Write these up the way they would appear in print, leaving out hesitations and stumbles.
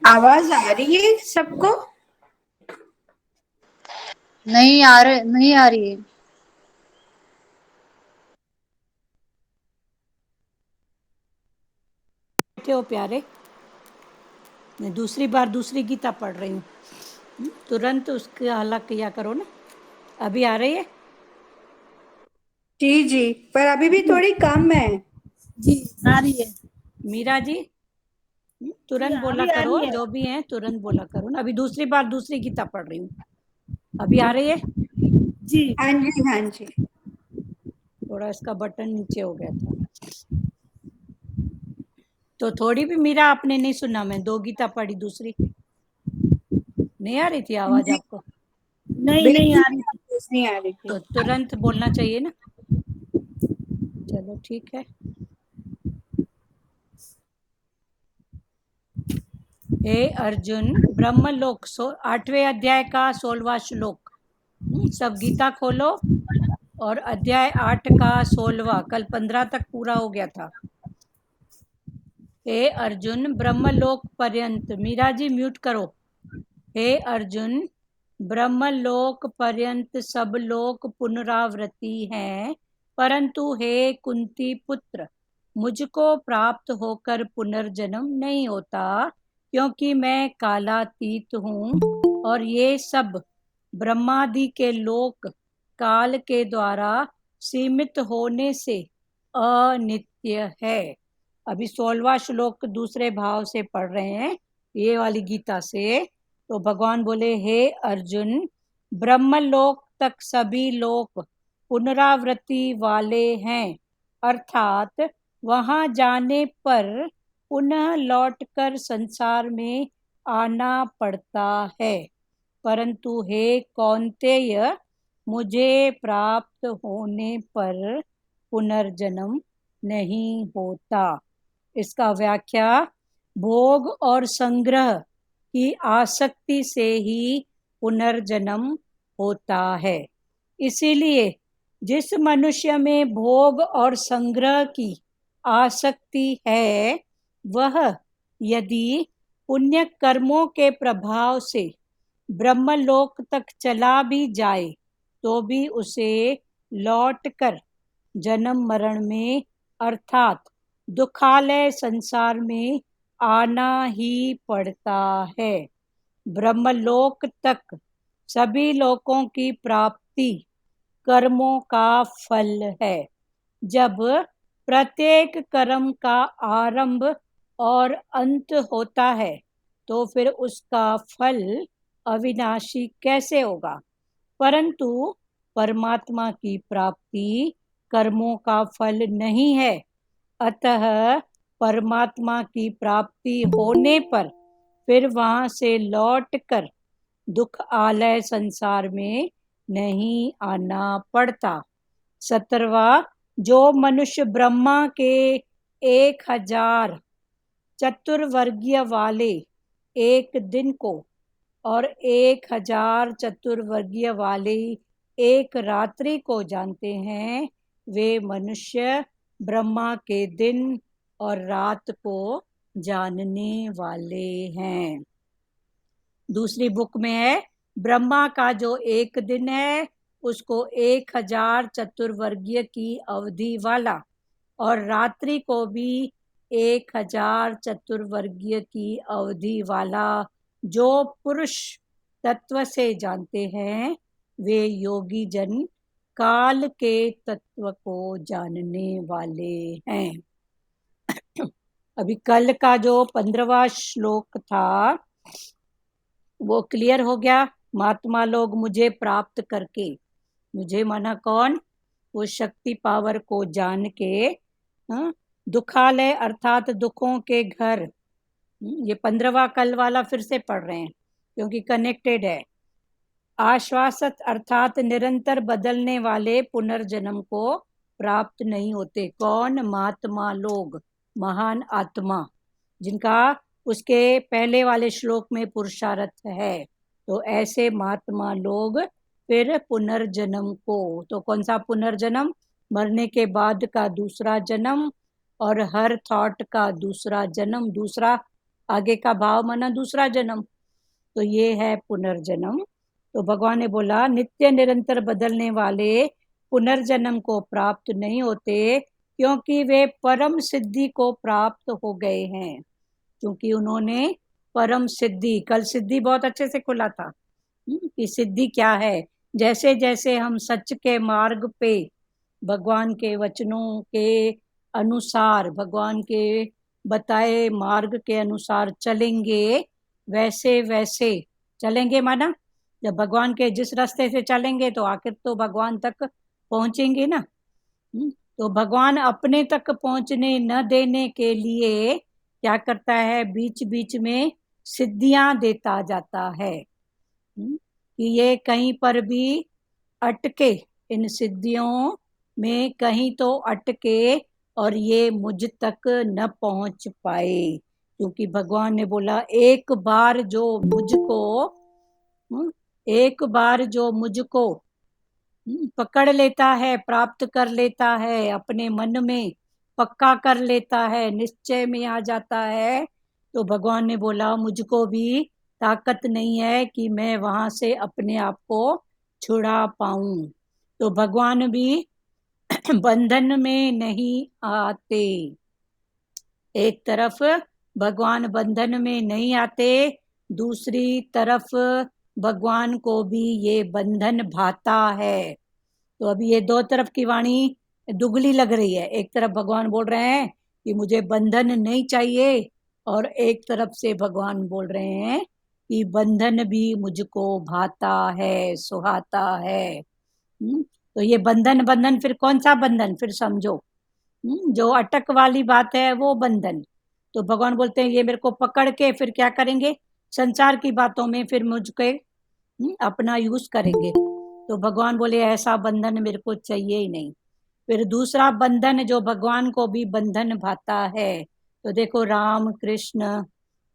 आवाज आ रही है सबको? नहीं आ रही है। बैठे हो प्यारे? मैं दूसरी बार दूसरी गीता पढ़ रही हूँ। तुरंत उसके हला किया करो ना। अभी आ रही है? जी जी, पर अभी भी थोड़ी कम है। जी आ रही है। मीरा जी, जी तुरंत बोला अभी आ करो, रही है। जो भी है तुरंत बोला करो ना। अभी दूसरी बार दूसरी गीता पढ़ रही हूँ। अभी आ रही है? जी हाँ जी हाँ जी। थोड़ा इसका बटन नीचे हो गया था, तो थोड़ी भी मीरा आपने नहीं सुना। मैं दो गीता पढ़ी, दूसरी नहीं आ रही थी आवाज नहीं, आपको? नहीं बिल्कुल आ रही थी। नहीं आ रही तो थी। तुरंत बोलना चाहिए ना। चलो ठीक है। हे अर्जुन, ब्रह्मलोक 8वें अध्याय का 16वां श्लोक। सब गीता खोलो और अध्याय 8 का 16वां, कल 15 तक पूरा हो गया था। हे अर्जुन, ब्रह्मलोक पर्यंत, मीरा जी म्यूट करो। हे अर्जुन, ब्रह्मलोक पर्यंत सब लोग पुनरावृत्ति हैं, परंतु हे कुंती पुत्र, मुझको प्राप्त होकर पुनर्जन्म नहीं होता, क्योंकि मैं कालातीत हूँ और ये सब ब्रह्मादि के लोक काल के द्वारा सीमित होने से अनित्य है। अभी 16वां श्लोक दूसरे भाव से पढ़ रहे हैं, ये वाली गीता से। तो भगवान बोले, हे अर्जुन, ब्रह्मलोक तक सभी लोग पुनरावृत्ति वाले हैं, अर्थात वहां जाने पर पुनः लौटकर संसार में आना पड़ता है। परंतु हे कौन्तेय, मुझे प्राप्त होने पर पुनर्जन्म नहीं होता। इसका व्याख्या, भोग और संग्रह की आसक्ति से ही पुनर्जन्म होता है। इसीलिए जिस मनुष्य में भोग और संग्रह की आसक्ति है, वह यदि पुण्य कर्मों के प्रभाव से ब्रह्मलोक तक चला भी जाए, तो भी उसे लौटकर जन्म मरण में, अर्थात दुखालय संसार में आना ही पड़ता है। ब्रह्मलोक तक सभी लोकों की प्राप्ति कर्मों का फल है। जब प्रत्येक कर्म का आरंभ और अंत होता है, तो फिर उसका फल अविनाशी कैसे होगा? परंतु परमात्मा की प्राप्ति कर्मों का फल नहीं है। अतः परमात्मा की प्राप्ति होने पर फिर वहां से लौटकर दुख आलय संसार में नहीं आना पड़ता। 17वां, जो मनुष्य ब्रह्मा के 1000 चतुर्वर्गीय वाले एक दिन को और 1000 चतुर्वर्गीय वाले एक रात्रि को जानते हैं, वे मनुष्य ब्रह्मा के दिन और रात को जानने वाले हैं। दूसरी बुक में है, ब्रह्मा का जो एक दिन है उसको 1000 चतुर्वर्गीय की अवधि वाला, और रात्रि को भी 1000 चतुर्वर्गीय की अवधि वाला जो पुरुष तत्व से जानते हैं, वे योगी जन काल के तत्व को जानने वाले हैं। अभी कल का जो 15वां श्लोक था वो क्लियर हो गया। महात्मा लोग मुझे प्राप्त करके, मुझे माना कौन? वो शक्ति पावर को जान के, हाँ, दुखालय अर्थात दुखों के घर, ये 15वां कल वाला फिर से पढ़ रहे हैं क्योंकि कनेक्टेड है। आश्वासत अर्थात निरंतर बदलने वाले पुनर्जन्म को प्राप्त नहीं होते। कौन? महात्मा लोग, महान आत्मा, जिनका उसके पहले वाले श्लोक में पुरुषार्थ है। तो ऐसे महात्मा लोग फिर पुनर्जन्म को, तो कौन सा पुनर्जन्म? मरने के बाद का दूसरा जन्म और हर थॉट का दूसरा जन्म, दूसरा आगे का भाव माना दूसरा जन्म, तो ये है पुनर्जन्म। तो भगवान ने बोला नित्य निरंतर बदलने वाले पुनर्जन्म को प्राप्त नहीं होते, क्योंकि वे परम सिद्धि को प्राप्त हो गए हैं। क्योंकि उन्होंने परम सिद्धि, कल सिद्धि बहुत अच्छे से खुला था कि सिद्धि क्या है। जैसे जैसे हम सच के मार्ग पे भगवान के वचनों के अनुसार, भगवान के बताए मार्ग के अनुसार चलेंगे, वैसे वैसे चलेंगे माना जब भगवान के जिस रास्ते से चलेंगे तो आखिर तो भगवान तक पहुंचेंगे ना। तो भगवान अपने तक पहुंचने न देने के लिए क्या करता है, बीच बीच में सिद्धियां देता जाता है कि ये कहीं पर भी अटके, इन सिद्धियों में कहीं तो अटके और ये मुझ तक न पहुंच पाए। क्योंकि भगवान ने बोला एक बार जो मुझको पकड़ लेता है, प्राप्त कर लेता है, अपने मन में पक्का कर लेता है, निश्चय में आ जाता है, तो भगवान ने बोला मुझको भी ताकत नहीं है कि मैं वहां से अपने आप को छुड़ा पाऊं। तो भगवान भी बंधन में नहीं आते। एक तरफ भगवान बंधन में नहीं आते, दूसरी तरफ भगवान को भी ये बंधन भाता है। तो अभी ये दो तरफ की वाणी दुगली लग रही है। एक तरफ भगवान बोल रहे हैं कि मुझे बंधन नहीं चाहिए, और एक तरफ से भगवान बोल रहे हैं कि बंधन भी मुझको भाता है, सुहाता है। तो ये बंधन बंधन फिर कौन सा बंधन, फिर समझो जो अटक वाली बात है वो बंधन। तो भगवान बोलते हैं ये मेरे को पकड़ के फिर क्या करेंगे, संसार की बातों में फिर मुझको अपना यूज करेंगे। तो भगवान बोले ऐसा बंधन मेरे को चाहिए ही नहीं। फिर दूसरा बंधन जो भगवान को भी बंधन भाता है, तो देखो राम कृष्ण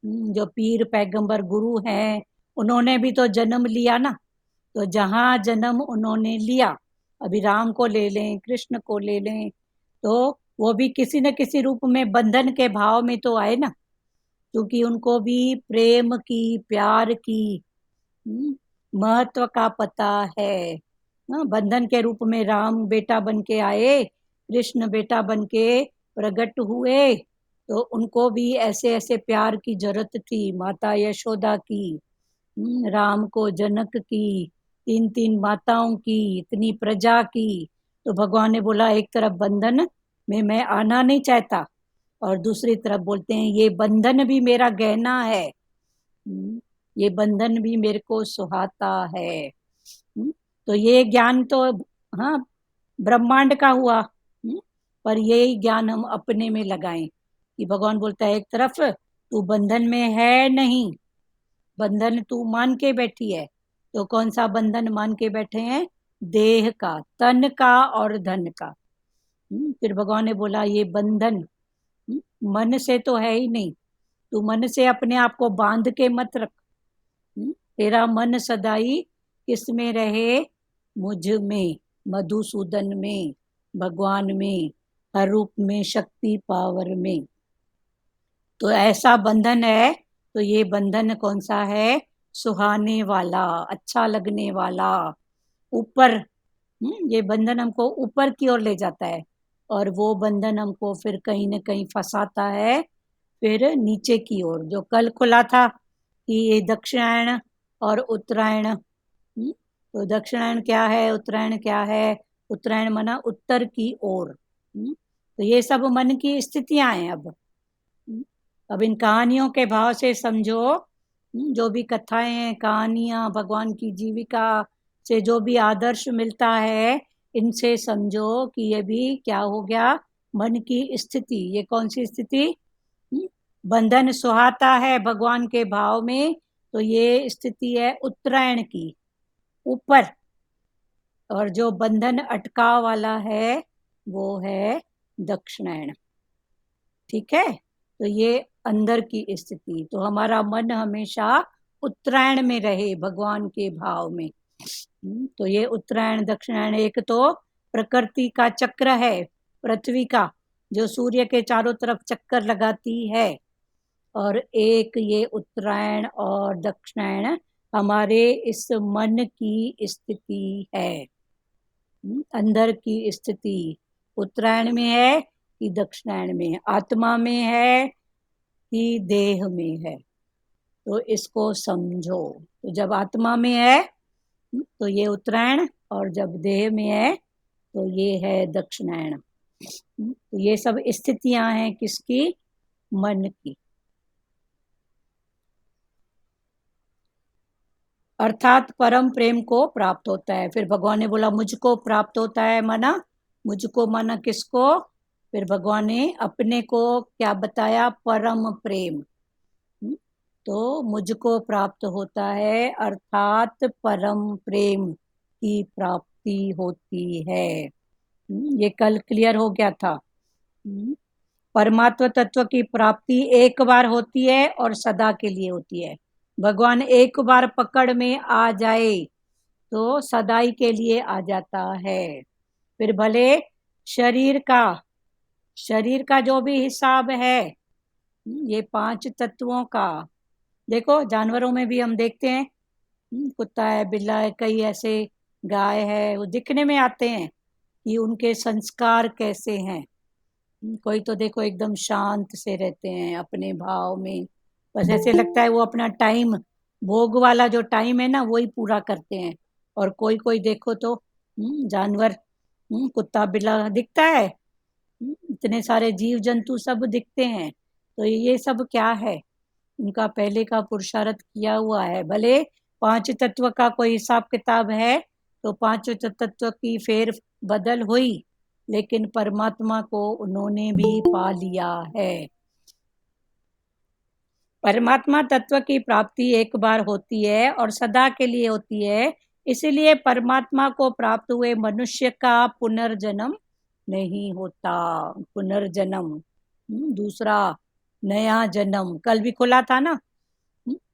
जो पीर पैगंबर गुरु हैं, उन्होंने भी तो जन्म लिया ना। तो जहाँ जन्म उन्होंने लिया, अभी राम को ले लें, कृष्ण को ले लें, तो वो भी किसी न किसी रूप में बंधन के भाव में तो आए ना, क्योंकि उनको भी प्रेम की, प्यार की महत्व का पता है। बंधन के रूप में राम बेटा बन के आए, कृष्ण बेटा बन के प्रकट हुए, तो उनको भी ऐसे ऐसे प्यार की जरूरत थी, माता यशोदा की, राम को जनक की, तीन तीन माताओं की, इतनी प्रजा की। तो भगवान ने बोला एक तरफ बंधन में मैं आना नहीं चाहता, और दूसरी तरफ बोलते हैं ये बंधन भी मेरा गहना है, ये बंधन भी मेरे को सुहाता है। तो ये ज्ञान तो हाँ ब्रह्मांड का हुआ, पर यही ज्ञान हम अपने में लगाएं कि भगवान बोलता है एक तरफ तू बंधन में है नहीं, बंधन तू मान के बैठी है। तो कौन सा बंधन मान के बैठे हैं, देह का, तन का और धन का। फिर भगवान ने बोला ये बंधन मन से तो है ही नहीं, तू मन से अपने आप को बांध के मत रख। तेरा मन सदाई किस में रहे, मुझ में, मधुसूदन में, भगवान में, हर रूप में, शक्ति पावर में। तो ऐसा बंधन है। तो ये बंधन कौन सा है, सुहाने वाला, अच्छा लगने वाला, ऊपर। ये बंधन हमको ऊपर की ओर ले जाता है, और वो बंधन हमको फिर कहीं न कहीं फंसाता है फिर नीचे की ओर। जो कल खुला था कि ये दक्षिणायन और उत्तरायण, तो दक्षिणायन क्या है, उत्तरायण क्या है। उत्तरायण माना उत्तर की ओर। तो ये सब मन की स्थितियां हैं। अब इन कहानियों के भाव से समझो, जो भी कथाएं हैं, कहानियां, भगवान की जीविका से जो भी आदर्श मिलता है, इनसे समझो कि ये भी क्या हो गया, मन की स्थिति। ये कौन सी स्थिति, बंधन सुहाता है भगवान के भाव में, तो ये स्थिति है उत्तरायण की, ऊपर। और जो बंधन अटकाव वाला है वो है दक्षिणायन। ठीक है, तो ये अंदर की स्थिति। तो हमारा मन हमेशा उत्तरायण में रहे, भगवान के भाव में। तो ये उत्तरायण दक्षिणायन, एक तो प्रकृति का चक्र है, पृथ्वी का, जो सूर्य के चारों तरफ चक्कर लगाती है, और एक ये उत्तरायण और दक्षिणायन हमारे इस मन की स्थिति है। अंदर की स्थिति उत्तरायण में है कि दक्षिणायन में है, आत्मा में है कि देह में है, तो इसको समझो। तो जब आत्मा में है तो ये उत्तरायण, और जब देह में है तो ये है दक्षिणायन। तो ये सब स्थितियां हैं किसकी? मन की। अर्थात परम प्रेम को प्राप्त होता है। फिर भगवान ने बोला मुझको प्राप्त होता है, माना मुझको, माना किसको? फिर भगवान ने अपने को क्या बताया? परम प्रेम। तो मुझको प्राप्त होता है अर्थात परम प्रेम की प्राप्ति होती है। ये कल क्लियर हो गया था। परमात्मा तत्व की प्राप्ति एक बार होती है और सदा के लिए होती है। भगवान एक बार पकड़ में आ जाए तो सदाई के लिए आ जाता है। फिर भले शरीर का जो भी हिसाब है, ये 5 तत्वों का, देखो जानवरों में भी हम देखते हैं, कुत्ता है, बिल्ला है, कई ऐसे गाय है, वो दिखने में आते हैं कि उनके संस्कार कैसे हैं। कोई तो देखो एकदम शांत से रहते हैं अपने भाव में, बस ऐसे लगता है वो अपना टाइम, भोग वाला जो टाइम है ना, वही पूरा करते हैं। और कोई कोई देखो तो जानवर, कुत्ता बिल्ला दिखता है, इतने सारे जीव जंतु सब दिखते हैं। तो ये सब क्या है? उनका पहले का पुरुषार्थ किया हुआ है। भले 5 तत्व का कोई हिसाब किताब है तो 5 तत्व की फेर बदल हुई, लेकिन परमात्मा को उन्होंने भी पा लिया है। परमात्मा तत्व की प्राप्ति एक बार होती है और सदा के लिए होती है, इसलिए परमात्मा को प्राप्त हुए मनुष्य का पुनर्जन्म नहीं होता। पुनर्जन्म दूसरा नया जन्म कल भी खुला था ना।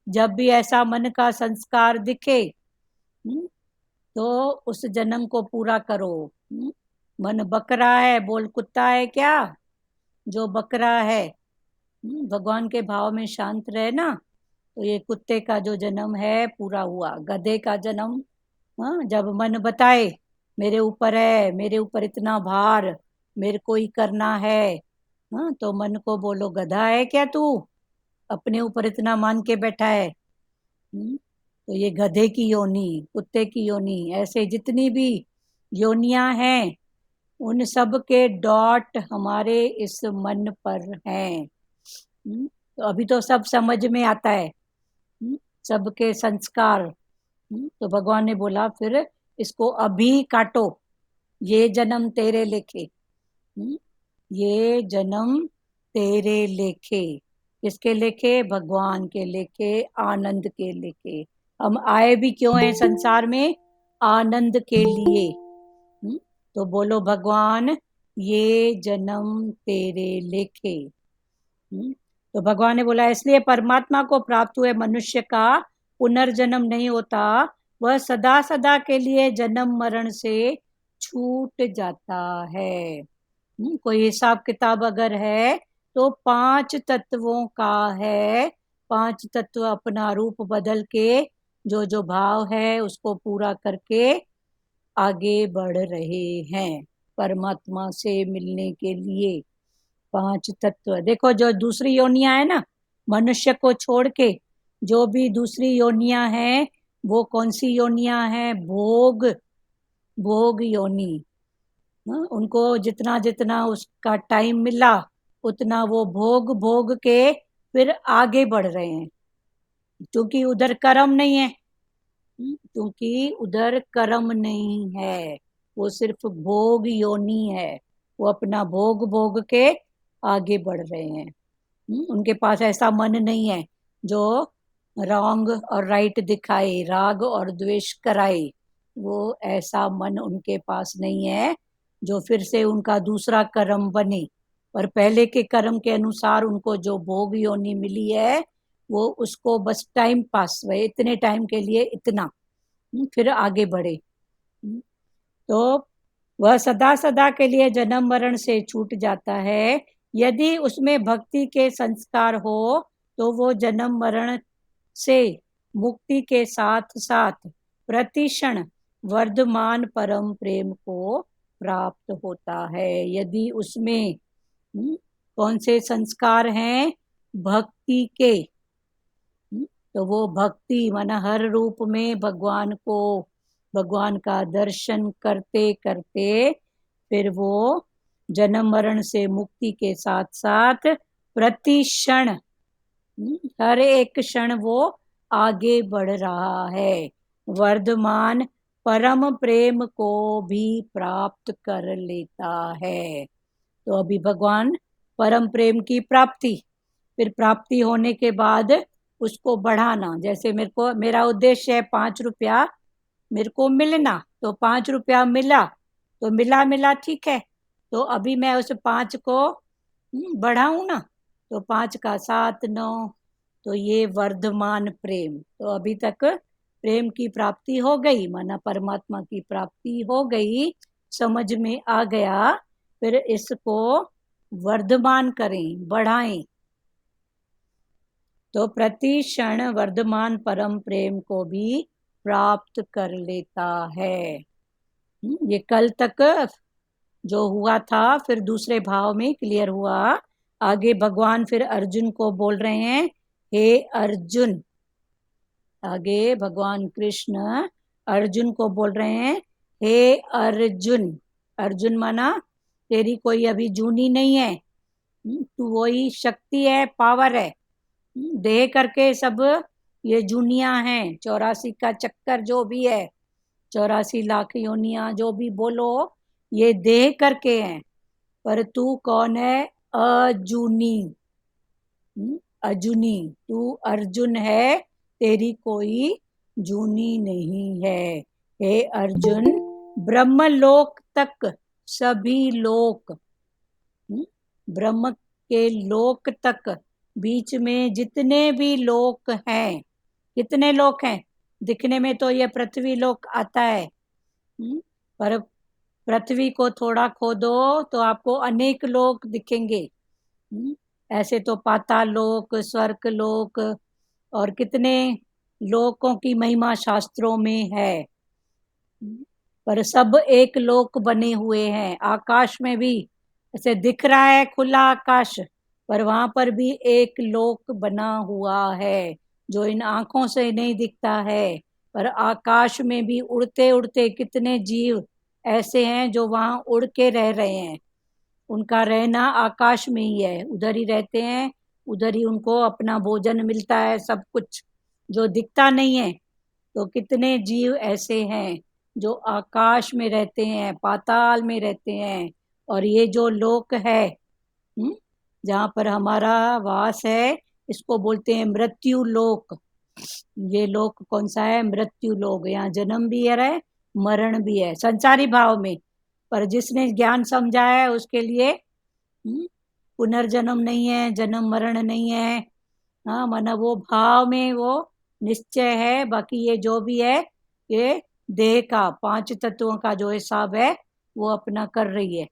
जब भी ऐसा मन का संस्कार दिखे तो उस जन्म को पूरा करो। मन बकरा है, बोल कुत्ता है क्या? जो बकरा है भगवान के भाव में शांत रहे ना, तो ये कुत्ते का जो जन्म है पूरा हुआ। गधे का जन्म, जब मन बताए मेरे ऊपर है, मेरे ऊपर इतना भार, मेरे को ही करना है, तो मन को बोलो गधा है क्या तू, अपने ऊपर इतना मान के बैठा है। तो ये गधे की योनि, कुत्ते की योनि, ऐसे जितनी भी योनियां हैं उन सब के डॉट हमारे इस मन पर हैं। तो अभी तो सब समझ में आता है, सबके संस्कार। तो भगवान ने बोला फिर इसको अभी काटो, ये जन्म तेरे लेखे, ये जन्म तेरे लेखे। किसके लेखे? भगवान के लेखे, आनंद के लेखे। हम आए भी क्यों हैं संसार में? आनंद के लिए। तो बोलो भगवान ये जन्म तेरे लेखे। तो भगवान ने बोला इसलिए परमात्मा को प्राप्त हुए मनुष्य का पुनर्जन्म नहीं होता, वह सदा सदा के लिए जन्म मरण से छूट जाता है। कोई हिसाब किताब अगर है तो 5 तत्वों का है। 5 तत्व अपना रूप बदल के जो जो भाव है उसको पूरा करके आगे बढ़ रहे हैं परमात्मा से मिलने के लिए। 5 तत्व देखो, जो दूसरी योनियां है ना, मनुष्य को छोड़ के जो भी दूसरी योनियां हैं वो कौन सी योनियां हैं? भोग योनि। उनको जितना जितना उसका टाइम मिला उतना वो भोग के फिर आगे बढ़ रहे हैं, क्योंकि उधर कर्म नहीं है। क्योंकि उधर कर्म नहीं है, वो सिर्फ भोग योनि है। वो अपना भोग के आगे बढ़ रहे हैं। उनके पास ऐसा मन नहीं है जो रॉन्ग और राइट दिखाए, राग और द्वेष कराए। वो ऐसा मन उनके पास नहीं है जो फिर से उनका दूसरा कर्म बने। पर पहले के कर्म के अनुसार उनको जो भोग योनि मिली है वो उसको बस टाइम पास हुए, इतने टाइम के लिए इतना, फिर आगे बढ़े। तो वह सदा सदा के लिए जन्म मरण से छूट जाता है। यदि उसमें भक्ति के संस्कार हो तो वो जन्म मरण से मुक्ति के साथ साथ प्रतिक्षण वर्धमान परम प्रेम को प्राप्त होता है। यदि उसमें कौन से संस्कार हैं? भक्ति के। तो वो भक्ति माना हर रूप में भगवान को, भगवान का दर्शन करते करते फिर वो जन्म मरण से मुक्ति के साथ साथ प्रति क्षण, हर एक क्षण वो आगे बढ़ रहा है, वर्धमान परम प्रेम को भी प्राप्त कर लेता है। तो अभी भगवान परम प्रेम की प्राप्ति, फिर प्राप्ति होने के बाद उसको बढ़ाना। जैसे मेरा उद्देश्य है 5 रुपया मेरे को मिलना, तो 5 रुपया मिला तो मिला ठीक है, तो अभी मैं उस 5 को बढ़ाऊं ना, तो 5 का 7 9, तो ये वर्धमान प्रेम। तो अभी तक प्रेम की प्राप्ति हो गई, माना परमात्मा की प्राप्ति हो गई, समझ में आ गया। फिर इसको वर्धमान करें, बढ़ाएं। तो प्रति क्षण वर्धमान परम प्रेम को भी प्राप्त कर लेता है। ये कल तक जो हुआ था, फिर दूसरे भाव में क्लियर हुआ। आगे भगवान फिर अर्जुन को बोल रहे हैं, हे अर्जुन। आगे भगवान कृष्ण अर्जुन को बोल रहे हैं, हे अर्जुन। अर्जुन माना तेरी कोई अभी जूनी नहीं है, तू वही शक्ति है, पावर है। देह करके सब ये जूनियां हैं, 84 का चक्कर जो भी है, 84 लाख योनियां जो भी बोलो, ये देह करके हैं। पर तू कौन है? अजूनी, अजूनी। तू अर्जुन है, तेरी कोई जूनी नहीं है। हे अर्जुन, ब्रह्मलोक तक सभी लोक, ब्रह्म के लोक तक बीच में जितने भी लोक हैं, कितने लोक हैं? दिखने में तो ये पृथ्वी लोक आता है, पर पृथ्वी को थोड़ा खोदो तो आपको अनेक लोक दिखेंगे। ऐसे तो पाताल लोक, स्वर्ग लोक और कितने लोकों की महिमा शास्त्रों में है, पर सब एक लोक बने हुए हैं। आकाश में भी ऐसे दिख रहा है खुला आकाश, पर वहां पर भी एक लोक बना हुआ है जो इन आंखों से नहीं दिखता है। पर आकाश में भी उड़ते उड़ते कितने जीव ऐसे हैं जो वहां उड़ के रह रहे हैं। उनका रहना आकाश में ही है, उधर ही रहते हैं, उधर ही उनको अपना भोजन मिलता है, सब कुछ जो दिखता नहीं है। तो कितने जीव ऐसे हैं जो आकाश में रहते हैं, पाताल में रहते हैं। और ये जो लोक है जहाँ पर हमारा वास है, इसको बोलते हैं मृत्यु लोक। ये लोक कौन सा है? मृत्यु लोक। यहाँ जन्म भी है, मरण भी है, संसारी भाव में। पर जिसने ज्ञान समझा है उसके लिए पुनर्जन्म नहीं है, जन्म मरण नहीं है। हाँ, माना वो भाव में वो निश्चय है। बाकी ये जो भी है, ये देह का 5 तत्वों का जो हिसाब है वो अपना कर रही है।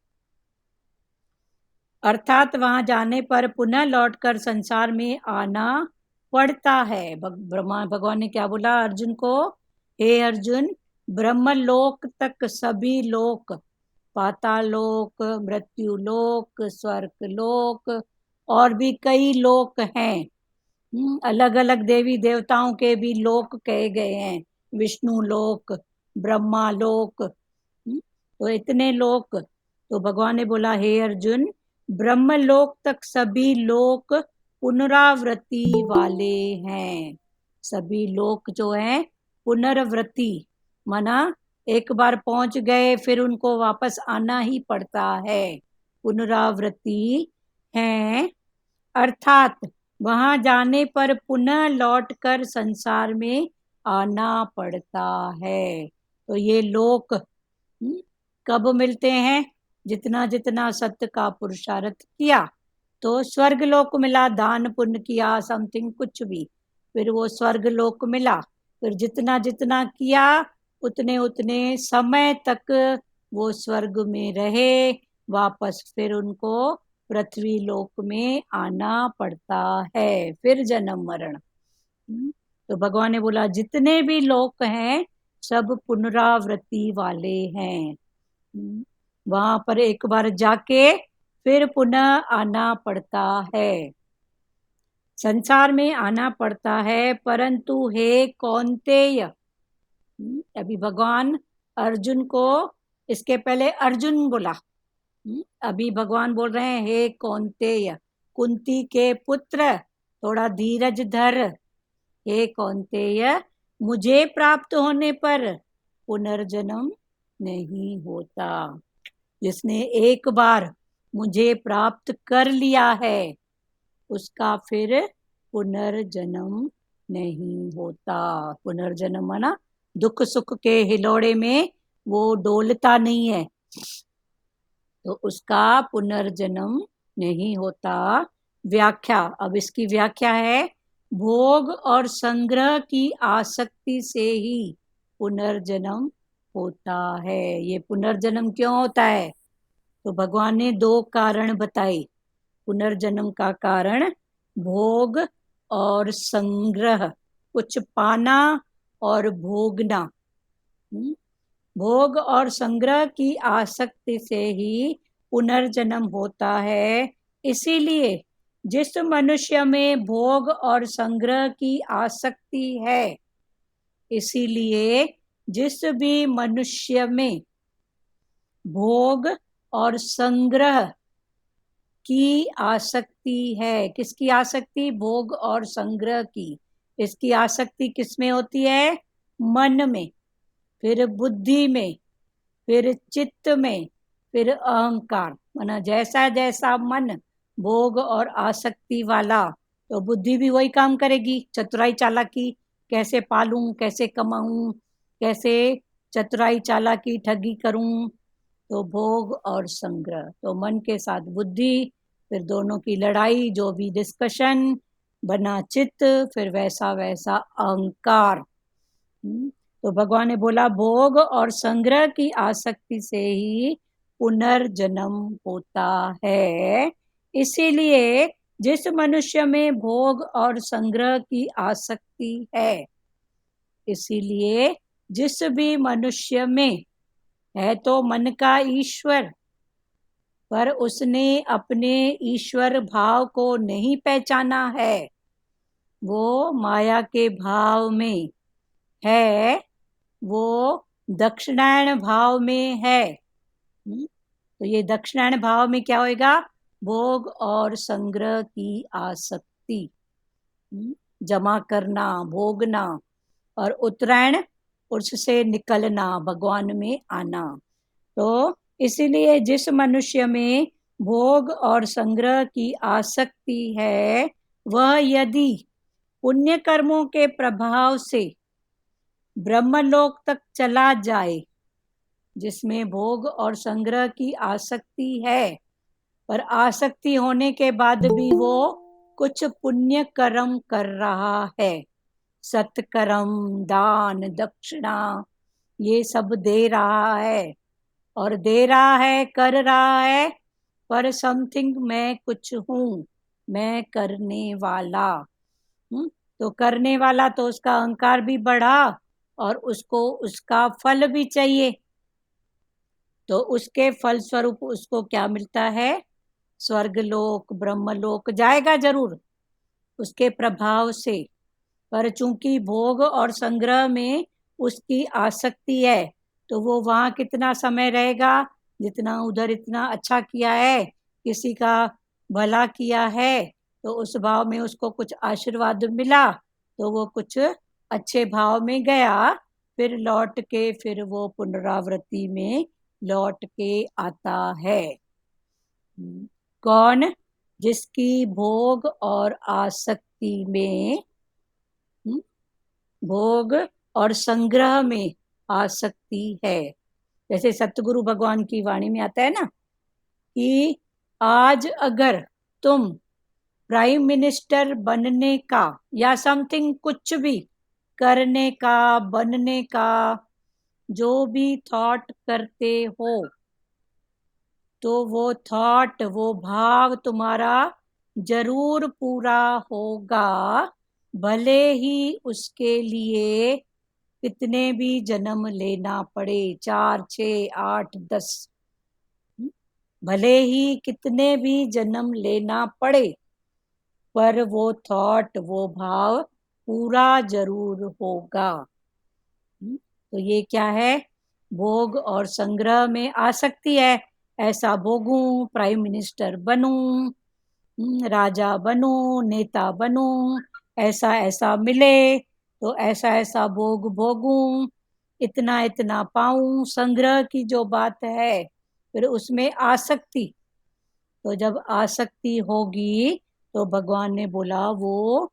अर्थात वहां जाने पर पुनः लौटकर संसार में आना पड़ता है। भगवान ने क्या बोला अर्जुन को? हे अर्जुन, ब्रह्मलोक तक सभी लोक, पाताल लोक, मृत्यु लोक, स्वर्ग लोक और भी कई लोक हैं। अलग अलग देवी देवताओं के भी लोक कहे गए हैं, विष्णु लोक, ब्रह्मा लोक, तो इतने लोक। तो भगवान ने बोला, हे अर्जुन, ब्रह्मलोक तक सभी लोक पुनरावृत्ति वाले हैं। सभी लोक जो हैं पुनरावृत्ति, माना एक बार पहुंच गए फिर उनको वापस आना ही पड़ता है, पुनरावृत्ति है। अर्थात वहां जाने पर पुनः लौटकर संसार में आना पड़ता है। तो ये लोक कब मिलते हैं? जितना जितना सत्य का पुरुषार्थ किया। तो स्वर्ग लोक मिला, दान पुण्य किया समथिंग कुछ भी, फिर वो स्वर्ग लोक मिला। फिर जितना जितना किया उतने उतने समय तक वो स्वर्ग में रहे, वापस फिर उनको पृथ्वी लोक में आना पड़ता है, फिर जन्म मरण। तो भगवान ने बोला जितने भी लोक हैं सब पुनरावृत्ति वाले हैं। वहां पर एक बार जाके फिर पुनः आना पड़ता है, संसार में आना पड़ता है। परंतु हे कौन्तेय, अभी भगवान अर्जुन को, इसके पहले अर्जुन बोला, अभी भगवान बोल रहे हैं हे कौन्तेय, कुंती के पुत्र थोड़ा धीरज धर। हे कौन्तेय, मुझे प्राप्त होने पर पुनर्जन्म नहीं होता। जिसने एक बार मुझे प्राप्त कर लिया है उसका फिर पुनर्जन्म नहीं होता। पुनर्जन्म माना दुख सुख के हिलोड़े में वो डोलता नहीं है, तो उसका पुनर्जन्म नहीं होता। व्याख्या, अब इसकी व्याख्या है, भोग और संग्रह की आसक्ति से ही पुनर्जन्म होता है। ये पुनर्जन्म क्यों होता है? तो भगवान ने 2 कारण बताए पुनर्जन्म का कारण। भोग और संग्रह, कुछ पाना और भोगना। भोग और संग्रह की आसक्ति से ही पुनर्जन्म होता है। इसीलिए जिस मनुष्य में भोग और संग्रह की आसक्ति है, इसीलिए जिस भी मनुष्य में भोग और संग्रह की आसक्ति है, किसकी आसक्ति? भोग और संग्रह की। इसकी आसक्ति किसमें होती है? मन में, फिर बुद्धि में, फिर चित्त में, फिर अहंकार। माना जैसा जैसा मन भोग और आसक्ति वाला, तो बुद्धि भी वही काम करेगी, चतुराई चालाकी, कैसे पालूं, कैसे कमाऊं, कैसे चतुराई चालाकी ठगी करूं। तो भोग और संग्रह, तो मन के साथ बुद्धि, फिर दोनों की लड़ाई, जो भी डिस्कशन, बना चित्त, फिर वैसा वैसा अहंकार। तो भगवान ने बोला भोग और संग्रह की आसक्ति से ही पुनर्जन्म होता है। इसीलिए जिस मनुष्य में भोग और संग्रह की आसक्ति है, इसीलिए जिस भी मनुष्य में है तो मन का ईश्वर, पर उसने अपने ईश्वर भाव को नहीं पहचाना है, वो माया के भाव में है, वो दक्षिणायन भाव में है। तो ये दक्षिणायन भाव में क्या होएगा? भोग और संग्रह की आसक्ति, जमा करना, भोगना, और उत्तरायण उससे निकलना, भगवान में आना। तो इसीलिए जिस मनुष्य में भोग और संग्रह की आसक्ति है, वह यदि पुण्य कर्मों के प्रभाव से ब्रह्मलोक तक चला जाए, जिसमें भोग और संग्रह की आसक्ति है, पर आसक्ति होने के बाद भी वो कुछ पुण्य कर्म कर रहा है, सत्कर्म, दान, दक्षिणा, ये सब दे रहा है, और दे रहा है, कर रहा है, पर समथिंग मैं कुछ हूँ, मैं करने वाला। तो करने वाला, तो उसका अहंकार भी बढ़ा और उसको उसका फल भी चाहिए। तो उसके फल स्वरूप उसको क्या मिलता है? स्वर्गलोक, ब्रह्मलोक जाएगा जरूर उसके प्रभाव से, पर चूंकि भोग और संग्रह में उसकी आसक्ति है, तो वो वहां कितना समय रहेगा? जितना उधर इतना अच्छा किया है, किसी का भला किया है, तो उस भाव में उसको कुछ आशीर्वाद मिला, तो वो कुछ अच्छे भाव में गया, फिर लौट के फिर वो पुनरावृत्ति में लौट के आता है। कौन? जिसकी भोग और आसक्ति में, भोग और संग्रह में आसक्ति है। जैसे सतगुरु भगवान की वाणी में आता है ना कि आज अगर तुम प्राइम मिनिस्टर बनने का या समथिंग कुछ भी करने का, बनने का जो भी थॉट करते हो, तो वो थॉट, वो भाव तुम्हारा जरूर पूरा होगा, भले ही उसके लिए कितने भी जन्म लेना पड़े, 4, 6, 8, 10, भले ही कितने भी जन्म लेना पड़े, पर वो थॉट, वो भाव पूरा जरूर होगा। तो ये क्या है? भोग और संग्रह में आसक्ति है। ऐसा भोगूं, प्राइम मिनिस्टर बनूं, राजा बनूं, नेता बनूं, ऐसा ऐसा मिले तो ऐसा ऐसा भोग भोगूं, इतना इतना पाऊं, संग्रह की जो बात है, फिर उसमें आसक्ति। तो जब आसक्ति होगी तो भगवान ने बोला वो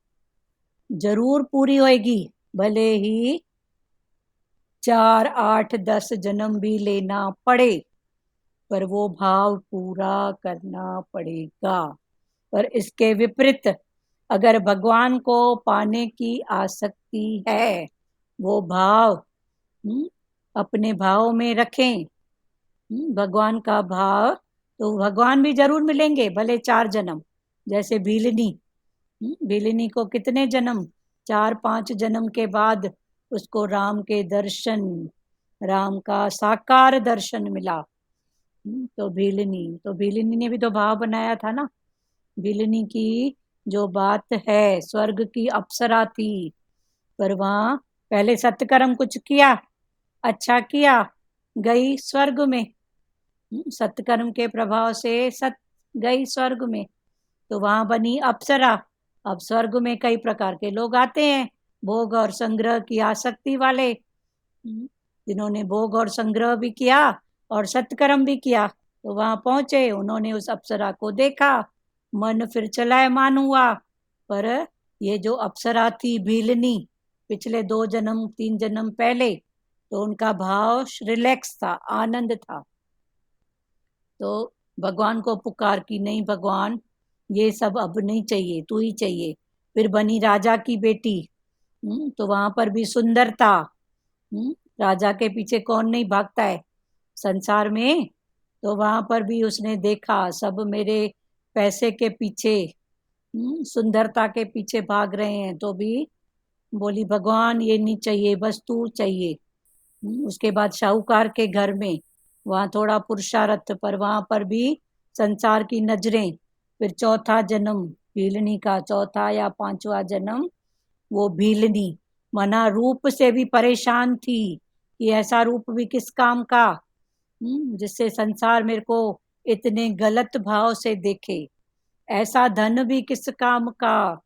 जरूर पूरी होएगी, भले ही 4, 8, 10 जन्म भी लेना पड़े, पर वो भाव पूरा करना पड़ेगा। पर इसके विपरीत अगर भगवान को पाने की आसक्ति है, वो भाव अपने भाव में रखें, भगवान का भाव, तो भगवान भी जरूर मिलेंगे, भले 4 जन्म। जैसे भीलिनी को कितने जन्म, 4, 5 जन्म के बाद उसको राम के दर्शन, राम का साकार दर्शन मिला। तो भीलिनी ने भी तो भाव बनाया था ना। भीलिनी की जो बात है, स्वर्ग की अप्सरा थी, पर वहां पहले सत्कर्म कुछ किया, अच्छा किया, गई स्वर्ग में, सत्कर्म के प्रभाव से गई स्वर्ग में, तो वहां बनी अप्सरा। अब स्वर्ग में कई प्रकार के लोग आते हैं, भोग और संग्रह की आसक्ति वाले, जिन्होंने भोग और संग्रह भी किया और सत्कर्म भी किया। तो वहां पहुंचे, उन्होंने उस अप्सरा को देखा, मन फिर चलायमान हुआ। पर ये जो अप्सरा थी भीलनी, पिछले 2 जन्म 3 जन्म पहले, तो उनका भाव रिलैक्स था, आनंद था। तो भगवान को पुकार की, नहीं भगवान ये सब अब नहीं चाहिए, तू ही चाहिए। फिर बनी राजा की बेटी, तो वहां पर भी सुंदरता, राजा के पीछे कौन नहीं भागता है संसार में, तो वहां पर भी उसने देखा सब मेरे पैसे के पीछे, सुंदरता के पीछे भाग रहे हैं, तो भी बोली भगवान ये नहीं चाहिए, बस तू चाहिए। उसके बाद शाहूकार के घर में, वहां थोड़ा पुरुषार्थ, पर वहां पर भी संसार की नजरें। फिर चौथा जन्म भीलनी का, चौथा या 5वां जन्म, वो भीलनी मना रूप से भी परेशान थी कि ऐसा रूप भी किस काम का, जिससे संसार मेरे को इतने गलत भाव से देखे, ऐसा धन भी किस काम का,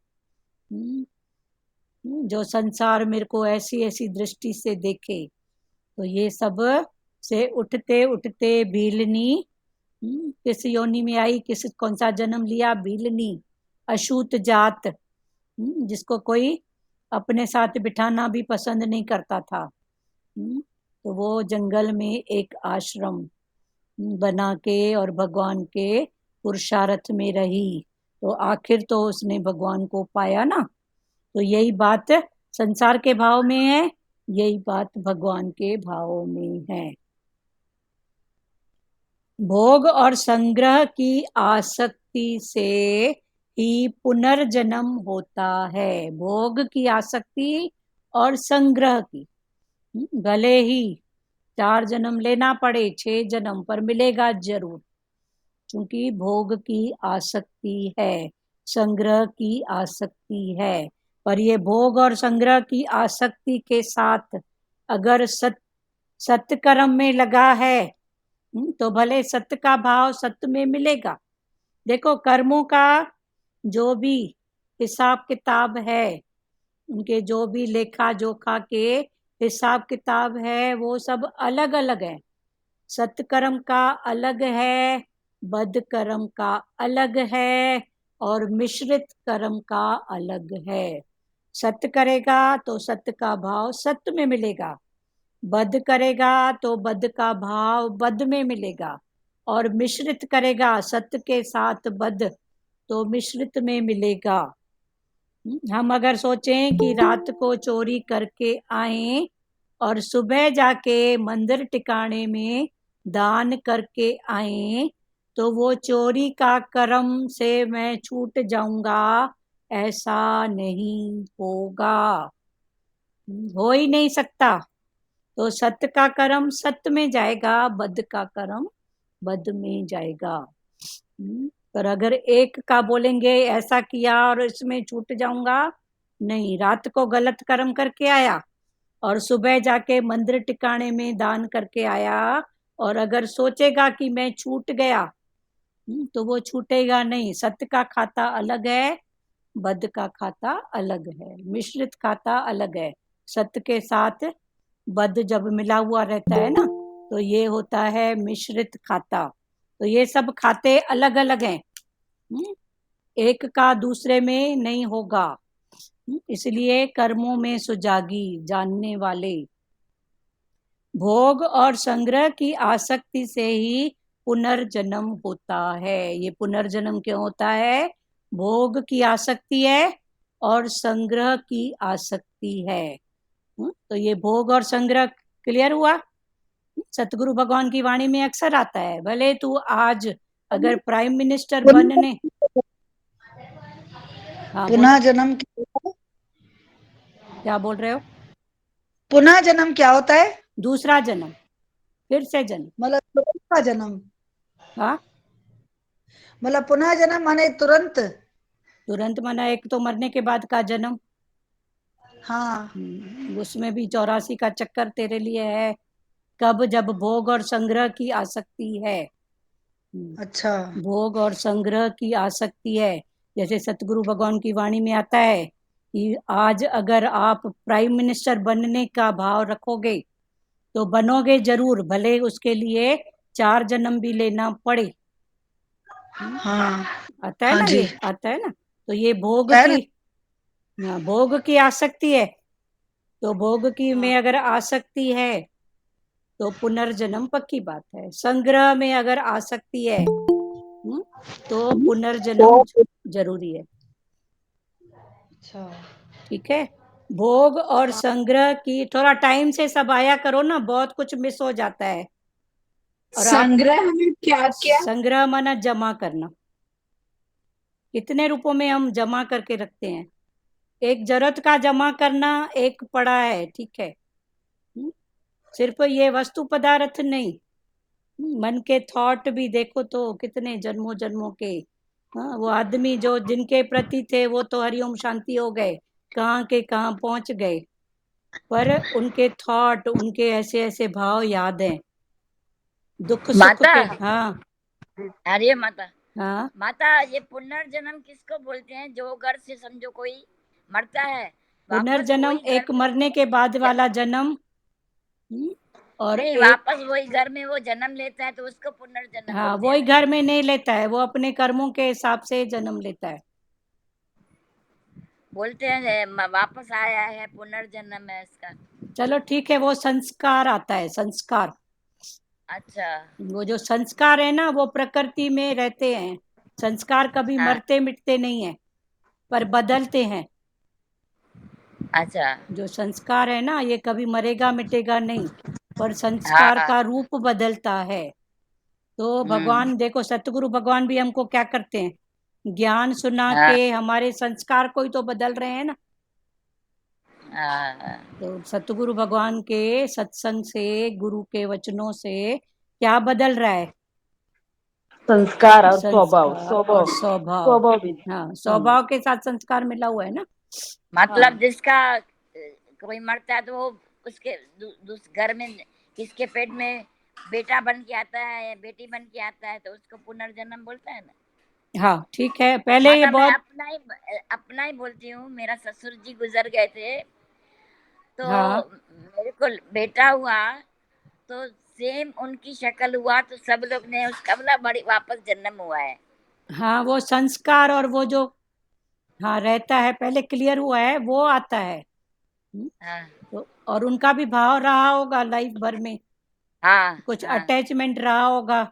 जो संसार मेरे को ऐसी ऐसी दृष्टि से देखे। तो ये सब से उठते उठते भीलनी किस योनि में आई, कौन सा जन्म लिया, भीलनी अछूत जात, जिसको कोई अपने साथ बिठाना भी पसंद नहीं करता था। तो वो जंगल में एक आश्रम बना के और भगवान के पुरुषार्थ में रही, तो आखिर तो उसने भगवान को पाया ना। तो यही बात संसार के भाव में है, यही बात भगवान के भाव में है। भोग और संग्रह की आसक्ति से ही पुनर्जन्म होता है, भोग की आसक्ति और संग्रह की, भले ही 4 जन्म लेना पड़े, 6 जन्म, पर मिलेगा जरूर, क्योंकि भोग की आसक्ति है, संग्रह की आसक्ति है। पर ये भोग और संग्रह की आसक्ति के साथ अगर सत्कर्म में लगा है, तो भले सत्य का भाव सत्य में मिलेगा। देखो कर्मों का जो भी हिसाब किताब है, उनके जो भी लेखा जोखा के हिसाब किताब है, वो सब अलग अलग है। सत्कर्म का अलग है, बद कर्म का अलग है, और मिश्रित कर्म का अलग है। सत्य करेगा तो सत्य का भाव सत्य में मिलेगा, बद करेगा तो बद का भाव बद में मिलेगा, और मिश्रित करेगा सत्य के साथ बद, तो मिश्रित में मिलेगा। हम अगर सोचें कि रात को चोरी करके आए और सुबह जाके मंदिर टिकाणे में दान करके आए, तो वो चोरी का कर्म से मैं छूट जाऊंगा, ऐसा नहीं होगा, हो ही नहीं सकता। तो सत्य का कर्म सत्य में जाएगा, बद का कर्म बद में जाएगा। पर अगर एक का बोलेंगे ऐसा किया और इसमें छूट जाऊंगा, नहीं, रात को गलत कर्म करके आया और सुबह जाके मंदिर टिकाणे में दान करके आया, और अगर सोचेगा कि मैं छूट गया, तो वो छूटेगा नहीं। सत्य का खाता अलग है, बद का खाता अलग है, मिश्रित खाता अलग है। सत्य के साथ बद जब मिला हुआ रहता है ना, तो ये होता है मिश्रित खाता। तो ये सब खाते अलग अलग हैं, एक का दूसरे में नहीं होगा। इसलिए कर्मों में सुजागी जानने वाले, भोग और संग्रह की आसक्ति से ही पुनर्जन्म होता है। ये पुनर्जन्म क्यों होता है? भोग की आसक्ति है और संग्रह की आसक्ति है। तो ये भोग और संग्रह क्लियर हुआ। सतगुरु भगवान की वाणी में अक्सर आता है, भले तू आज अगर प्राइम मिनिस्टर बनने, हाँ बोल, पुनः जन्म क्या बोल रहे हो? पुनः जन्म क्या होता है? दूसरा जन्म, फिर से जन्म। मतलब तुरंत का जन्म? हाँ, मतलब पुनः जन्म माने तुरंत? तुरंत माना एक तो मरने के बाद का जन्म। हाँ, उसमें भी 84 का चक्कर तेरे लिए है, कब जब भोग और संग्रह की आसक्ति है। अच्छा। भोग और संग्रह की आसक्ति है। जैसे सतगुरु भगवान की वाणी में आता है कि आज अगर आप प्राइम मिनिस्टर बनने का भाव रखोगे तो बनोगे जरूर, भले उसके लिए 4 जन्म भी लेना पड़े। हाँ, आता है हाँ ना, जी, ये आता है ना। तो ये भोग है ना? की, भोग की आसक्ति है। तो भोग की में अगर आसक्ति है तो पुनर्जन्म पक्की बात है। संग्रह में अगर आसक्ति है तो पुनर्जन्म जरूरी है। अच्छा, ठीक है। भोग और संग्रह की थोड़ा टाइम से सब आया करो ना, बहुत कुछ मिस हो जाता है। और आप, संग्रह में क्या क्या? संग्रह माना जमा करना। कितने रूपों में हम जमा करके रखते हैं। एक जरूरत का जमा करना, एक पड़ा है, ठीक है। सिर्फ ये वस्तु पदार्थ नहीं, मन के थॉट भी देखो तो कितने जन्मों जन्मों के। हाँ, वो आदमी जो जिनके प्रति थे वो तो हरिओम शांति हो गए, कहाँ के कहाँ पहुंच गए, पर उनके थॉट, उनके ऐसे ऐसे भाव याद हैं, दुख सुख माता, के। हाँ अरे माता, हाँ, माता ये पुनर्जन्म किसको बोलते हैं? जो घर से समझो कोई मरता है, वापस पुनर्जन्म वही घर एक मरने के बाद वाला जन्म, और नहीं, एक, वापस वही घर में वो जन्म लेता है तो उसको पुनर्जन्म हाँ, बोलते वही हैं। घर में नहीं लेता है, वो अपने कर्मों के हिसाब से जन्म लेता है। बोलते हैं वापस आया है, पुनर्जन्म है इसका। चलो ठीक है, वो संस्कार आता है, संस्कार। अच्छा, वो जो संस्कार है ना, वो प्रकृति में रहते हैं। संस्कार कभी हाँ, मरते मिटते नहीं है, पर बदलते हैं। अच्छा, जो संस्कार है ना, ये कभी मरेगा मिटेगा नहीं, पर संस्कार हाँ, का रूप बदलता है। तो भगवान देखो, सतगुरु भगवान भी हमको क्या करते हैं, ज्ञान सुना हाँ, के हमारे संस्कार को ही तो बदल रहे हैं ना। हाँ, तो सतगुरु भगवान के सत्संग से, गुरु के वचनों से क्या बदल रहा है? संस्कार और स्वभाव संस्कार और स्वभाव स्वभाव। स्वभाव भी। हाँ, स्वभाव के साथ संस्कार मिला हुआ है ना। मतलब हाँ, जिसका कोई मरता है तो वो उसके घर में किसके पेट में बेटा बन के आता है या बेटी बन के आता है तो उसको पुनर्जन्म बोलता है ना। हाँ, ठीक है। पहले ये माता, मैं बहुत, अपना ही बोलती हूँ। मेरा ससुर जी गुजर गए थे तो हाँ मेरे को बेटा हुआ तो सेम उनकी शक्ल हुआ तो सब लोग ने उसका बोला बड़ी वापस जन्म हुआ है। हाँ, वो संस्कार और वो जो, हाँ, रहता है, पहले क्लियर हुआ है, वो आता है। हाँ, तो और उनका भी भाव रहा होगा लाइफ भर में, हाँ, कुछ हाँ, अटैचमेंट रहा होगा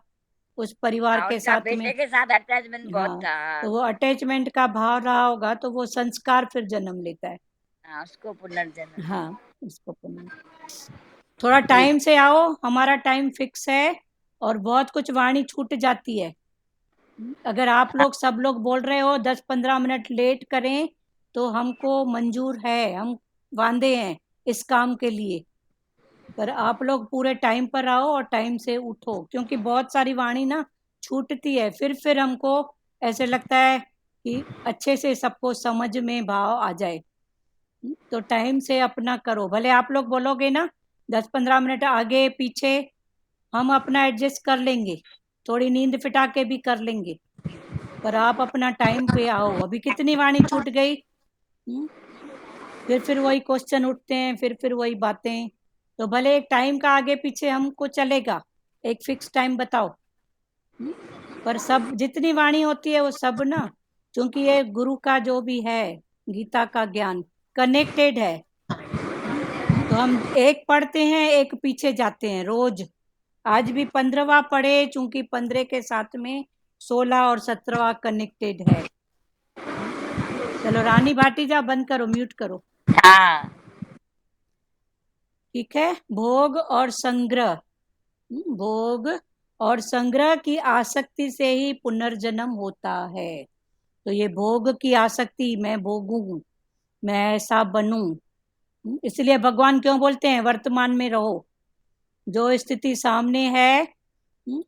उस परिवार हाँ, के उनका साथ में। बेटे के साथ अटैचमेंट बहुत हाँ, था। तो वो अटैचमेंट का भाव रहा होगा, तो वो संस्कार फिर जन्म लेता है। हाँ, उसको पुनर्जन्म। हाँ, इसको पुनः, थोड़ा ठीक। टाइम से आओ, हमारा टाइम फिक्स है और बहुत कुछ वाणी छूट जाती है। अगर आप लोग सब लोग बोल रहे हो 10-15 मिनट लेट करें तो हमको मंजूर है, हम वांदे हैं इस काम के लिए, पर आप लोग पूरे टाइम पर आओ और टाइम से उठो, क्योंकि बहुत सारी वाणी ना छूटती है, फिर हमको ऐसे लगता है कि अच्छे से सबको समझ में भाव आ जाए। तो टाइम से अपना करो, भले आप लोग बोलोगे ना 10-15 मिनट आगे पीछे, हम अपना एडजस्ट कर लेंगे, थोड़ी नींद फिटा के भी कर लेंगे, पर आप अपना टाइम पे आओ। अभी कितनी वाणी छूट गई, फिर वही क्वेश्चन उठते हैं, फिर वही बातें। तो भले एक टाइम का आगे पीछे हमको चलेगा, एक फिक्स टाइम बताओ, पर सब जितनी वाणी होती है वो सब ना, क्योंकि ये गुरु का जो भी है गीता का ज्ञान कनेक्टेड है, तो हम एक पढ़ते हैं एक पीछे जाते हैं रोज। आज भी 15वां पढ़े, चूंकि 15 के साथ में 16 और 17वां कनेक्टेड है। चलो रानी भाटीजा बंद करो, म्यूट करो। हाँ ठीक है। भोग और संग्रह, भोग और संग्रह की आसक्ति से ही पुनर्जन्म होता है। तो ये भोग की आसक्ति, मैं भोगूं, मैं ऐसा बनूं, इसलिए भगवान क्यों बोलते हैं वर्तमान में रहो, जो स्थिति सामने है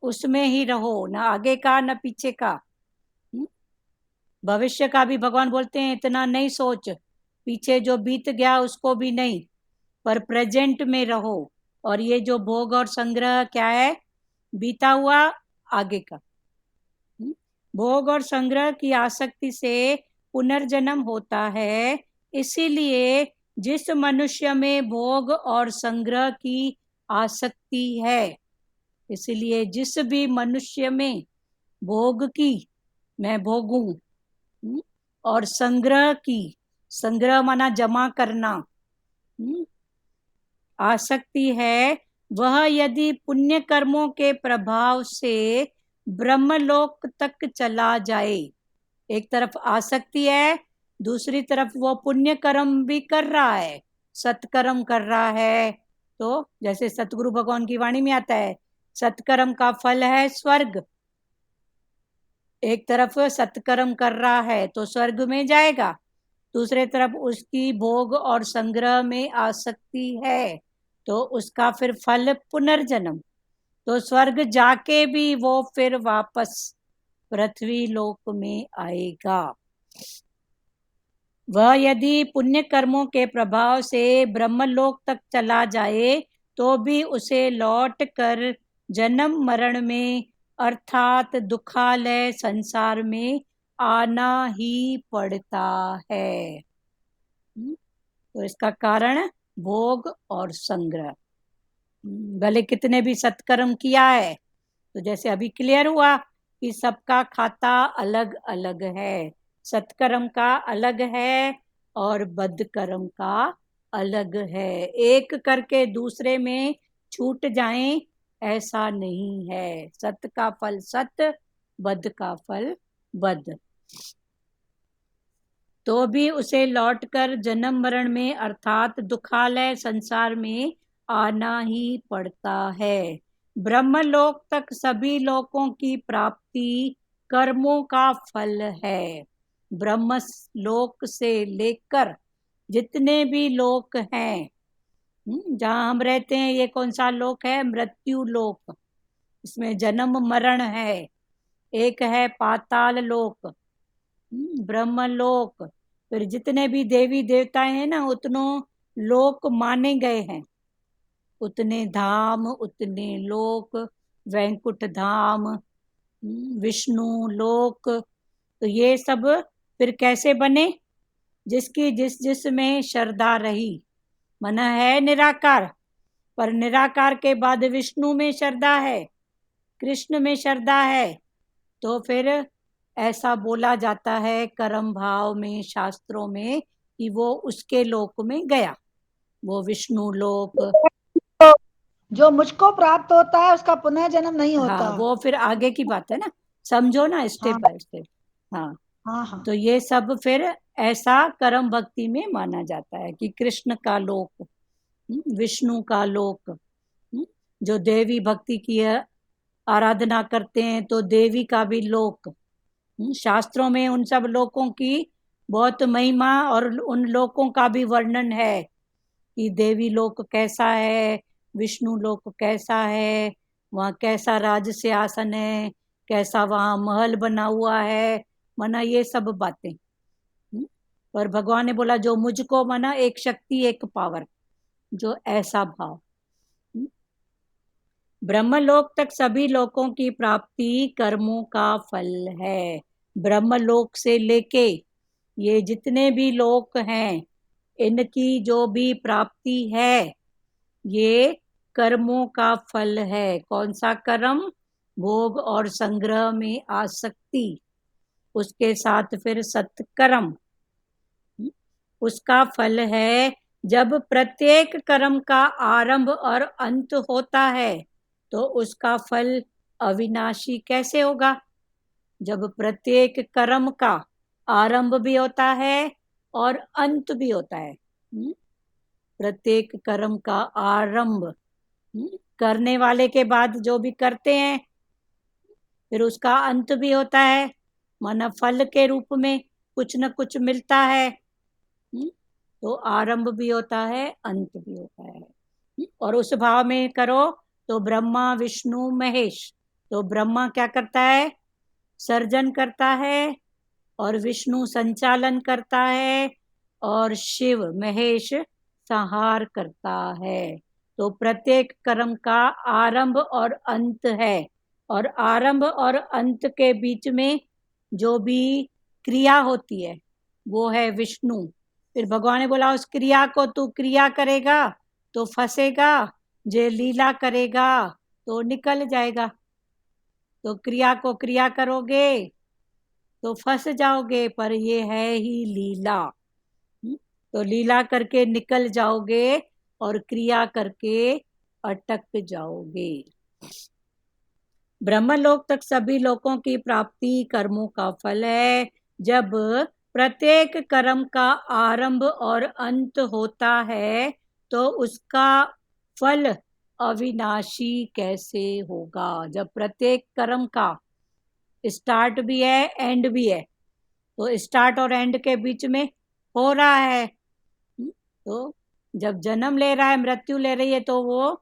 उसमें ही रहो, ना आगे का ना पीछे का। भविष्य का भी भगवान बोलते हैं इतना नहीं सोच, पीछे जो बीत गया उसको भी नहीं, पर प्रेजेंट में रहो। और ये जो भोग और संग्रह क्या है, बीता हुआ आगे का। भोग और संग्रह की आसक्ति से पुनर्जन्म होता है, इसीलिए जिस मनुष्य में भोग और संग्रह की आसक्ति है, इसलिए जिस भी मनुष्य में भोग की, मैं भोगूं, और संग्रह की, संग्रह माना जमा करना, आसक्ति है, वह यदि पुण्य कर्मों के प्रभाव से ब्रह्मलोक तक चला जाए, एक तरफ आसक्ति है, दूसरी तरफ वो पुण्य कर्म भी कर रहा है, सत्कर्म कर रहा है, तो जैसे सतगुरु भगवान की वाणी में आता है, सत्कर्म का फल है स्वर्ग। एक तरफ सत्कर्म कर रहा है तो स्वर्ग में जाएगा, दूसरे तरफ उसकी भोग और संग्रह में आसक्ति है तो उसका फिर फल पुनर्जन्म। तो स्वर्ग जाके भी वो फिर वापस पृथ्वी लोक में आएगा। वह यदि पुण्य कर्मों के प्रभाव से ब्रह्मलोक तक चला जाए तो भी उसे लौट कर जन्म मरण में अर्थात दुखालय संसार में आना ही पड़ता है। तो इसका कारण भोग और संग्रह। भले कितने भी सत्कर्म किया है, तो जैसे अभी क्लियर हुआ कि सबका खाता अलग अलग है, सत्कर्म का अलग है और बदकर्म का अलग है, एक करके दूसरे में छूट जाएं ऐसा नहीं है। सत का फल सत, बद का फल बद। तो भी उसे लौटकर जन्म मरण में अर्थात दुखालय संसार में आना ही पड़ता है। ब्रह्मलोक तक सभी लोकों की प्राप्ति कर्मों का फल है। ब्रह्म लोक से लेकर जितने भी लोक हैं, जहाँ हम रहते हैं, ये कौन सा लोक है? मृत्यु लोक, इसमें जन्म मरण है। एक है पाताल लोक, ब्रह्मलोक, फिर जितने भी देवी देवता हैं ना, उतनों लोक माने गए हैं, उतने धाम, उतने लोक, वैकुंठ धाम, विष्णु लोक। तो ये सब फिर कैसे बने? जिसकी जिस में श्रद्धा रही। मन है निराकार, पर निराकार के बाद विष्णु में श्रद्धा है, कृष्ण में श्रद्धा है, तो फिर ऐसा बोला जाता है कर्म भाव में, शास्त्रों में, कि वो उसके लोक में गया, वो विष्णु लोक। जो मुझको प्राप्त होता है उसका पुनः जन्म नहीं होता। हाँ, वो फिर आगे की बात है ना, समझो ना, स्टेप बाय स्टेप। हाँ, हाँ। तो ये सब फिर ऐसा कर्म भक्ति में माना जाता है कि कृष्ण का लोक, विष्णु का लोक, जो देवी भक्ति की आराधना करते हैं तो देवी का भी लोक, शास्त्रों में उन सब लोकों की बहुत महिमा और उन लोकों का भी वर्णन है कि देवी लोक कैसा है, विष्णु लोक कैसा है, वहाँ कैसा राज सिंहासन है, कैसा वहाँ महल बना हुआ है, माना ये सब बातें। पर भगवान ने बोला जो मुझको माना एक शक्ति एक पावर, जो ऐसा भाव। ब्रह्मलोक तक सभी लोकों की प्राप्ति कर्मों का फल है। ब्रह्मलोक से लेके ये जितने भी लोक हैं, इनकी जो भी प्राप्ति है ये कर्मों का फल है। कौन सा कर्म? भोग और संग्रह में आसक्ति, उसके साथ फिर सत्कर्म, उसका फल है। जब प्रत्येक कर्म का आरंभ और अंत होता है तो उसका फल अविनाशी कैसे होगा? जब प्रत्येक कर्म का आरंभ भी होता है और अंत भी होता है। प्रत्येक कर्म का आरंभ करने वाले के बाद जो भी करते हैं, फिर उसका अंत भी होता है, माना फल के रूप में कुछ न कुछ मिलता है। तो आरंभ भी होता है, अंत भी होता है। और उस भाव में करो तो ब्रह्मा विष्णु महेश, तो ब्रह्मा क्या करता है? सर्जन करता है, और विष्णु संचालन करता है, और शिव महेश संहार करता है। तो प्रत्येक कर्म का आरंभ और अंत है, और आरंभ और अंत के बीच में जो भी क्रिया होती है वो है विष्णु। फिर भगवान ने बोला उस क्रिया को तू क्रिया करेगा तो फंसेगा, जे लीला करेगा तो निकल जाएगा। तो क्रिया को क्रिया करोगे तो फंस जाओगे, पर ये है ही लीला। तो लीला करके निकल जाओगे और क्रिया करके अटक जाओगे। ब्रह्मलोक तक सभी लोकों की प्राप्ति कर्मों का फल है। जब प्रत्येक कर्म का आरंभ और अंत होता है तो उसका फल अविनाशी कैसे होगा? जब प्रत्येक कर्म का स्टार्ट भी है एंड भी है, तो स्टार्ट और एंड के बीच में हो रहा है, तो जब जन्म ले रहा है, मृत्यु ले रही है, तो वो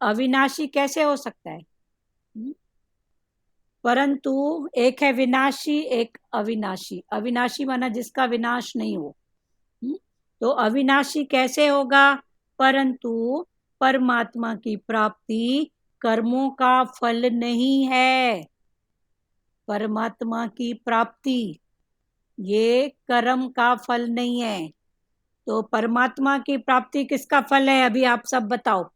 अविनाशी कैसे हो सकता है? परंतु एक है विनाशी, एक अविनाशी। अविनाशी माना जिसका विनाश नहीं हो। तो अविनाशी कैसे होगा? परंतु परमात्मा की प्राप्ति कर्मों का फल नहीं है। परमात्मा की प्राप्ति ये कर्म का फल नहीं है। तो परमात्मा की प्राप्ति किसका फल है? अभी आप सब बताओ,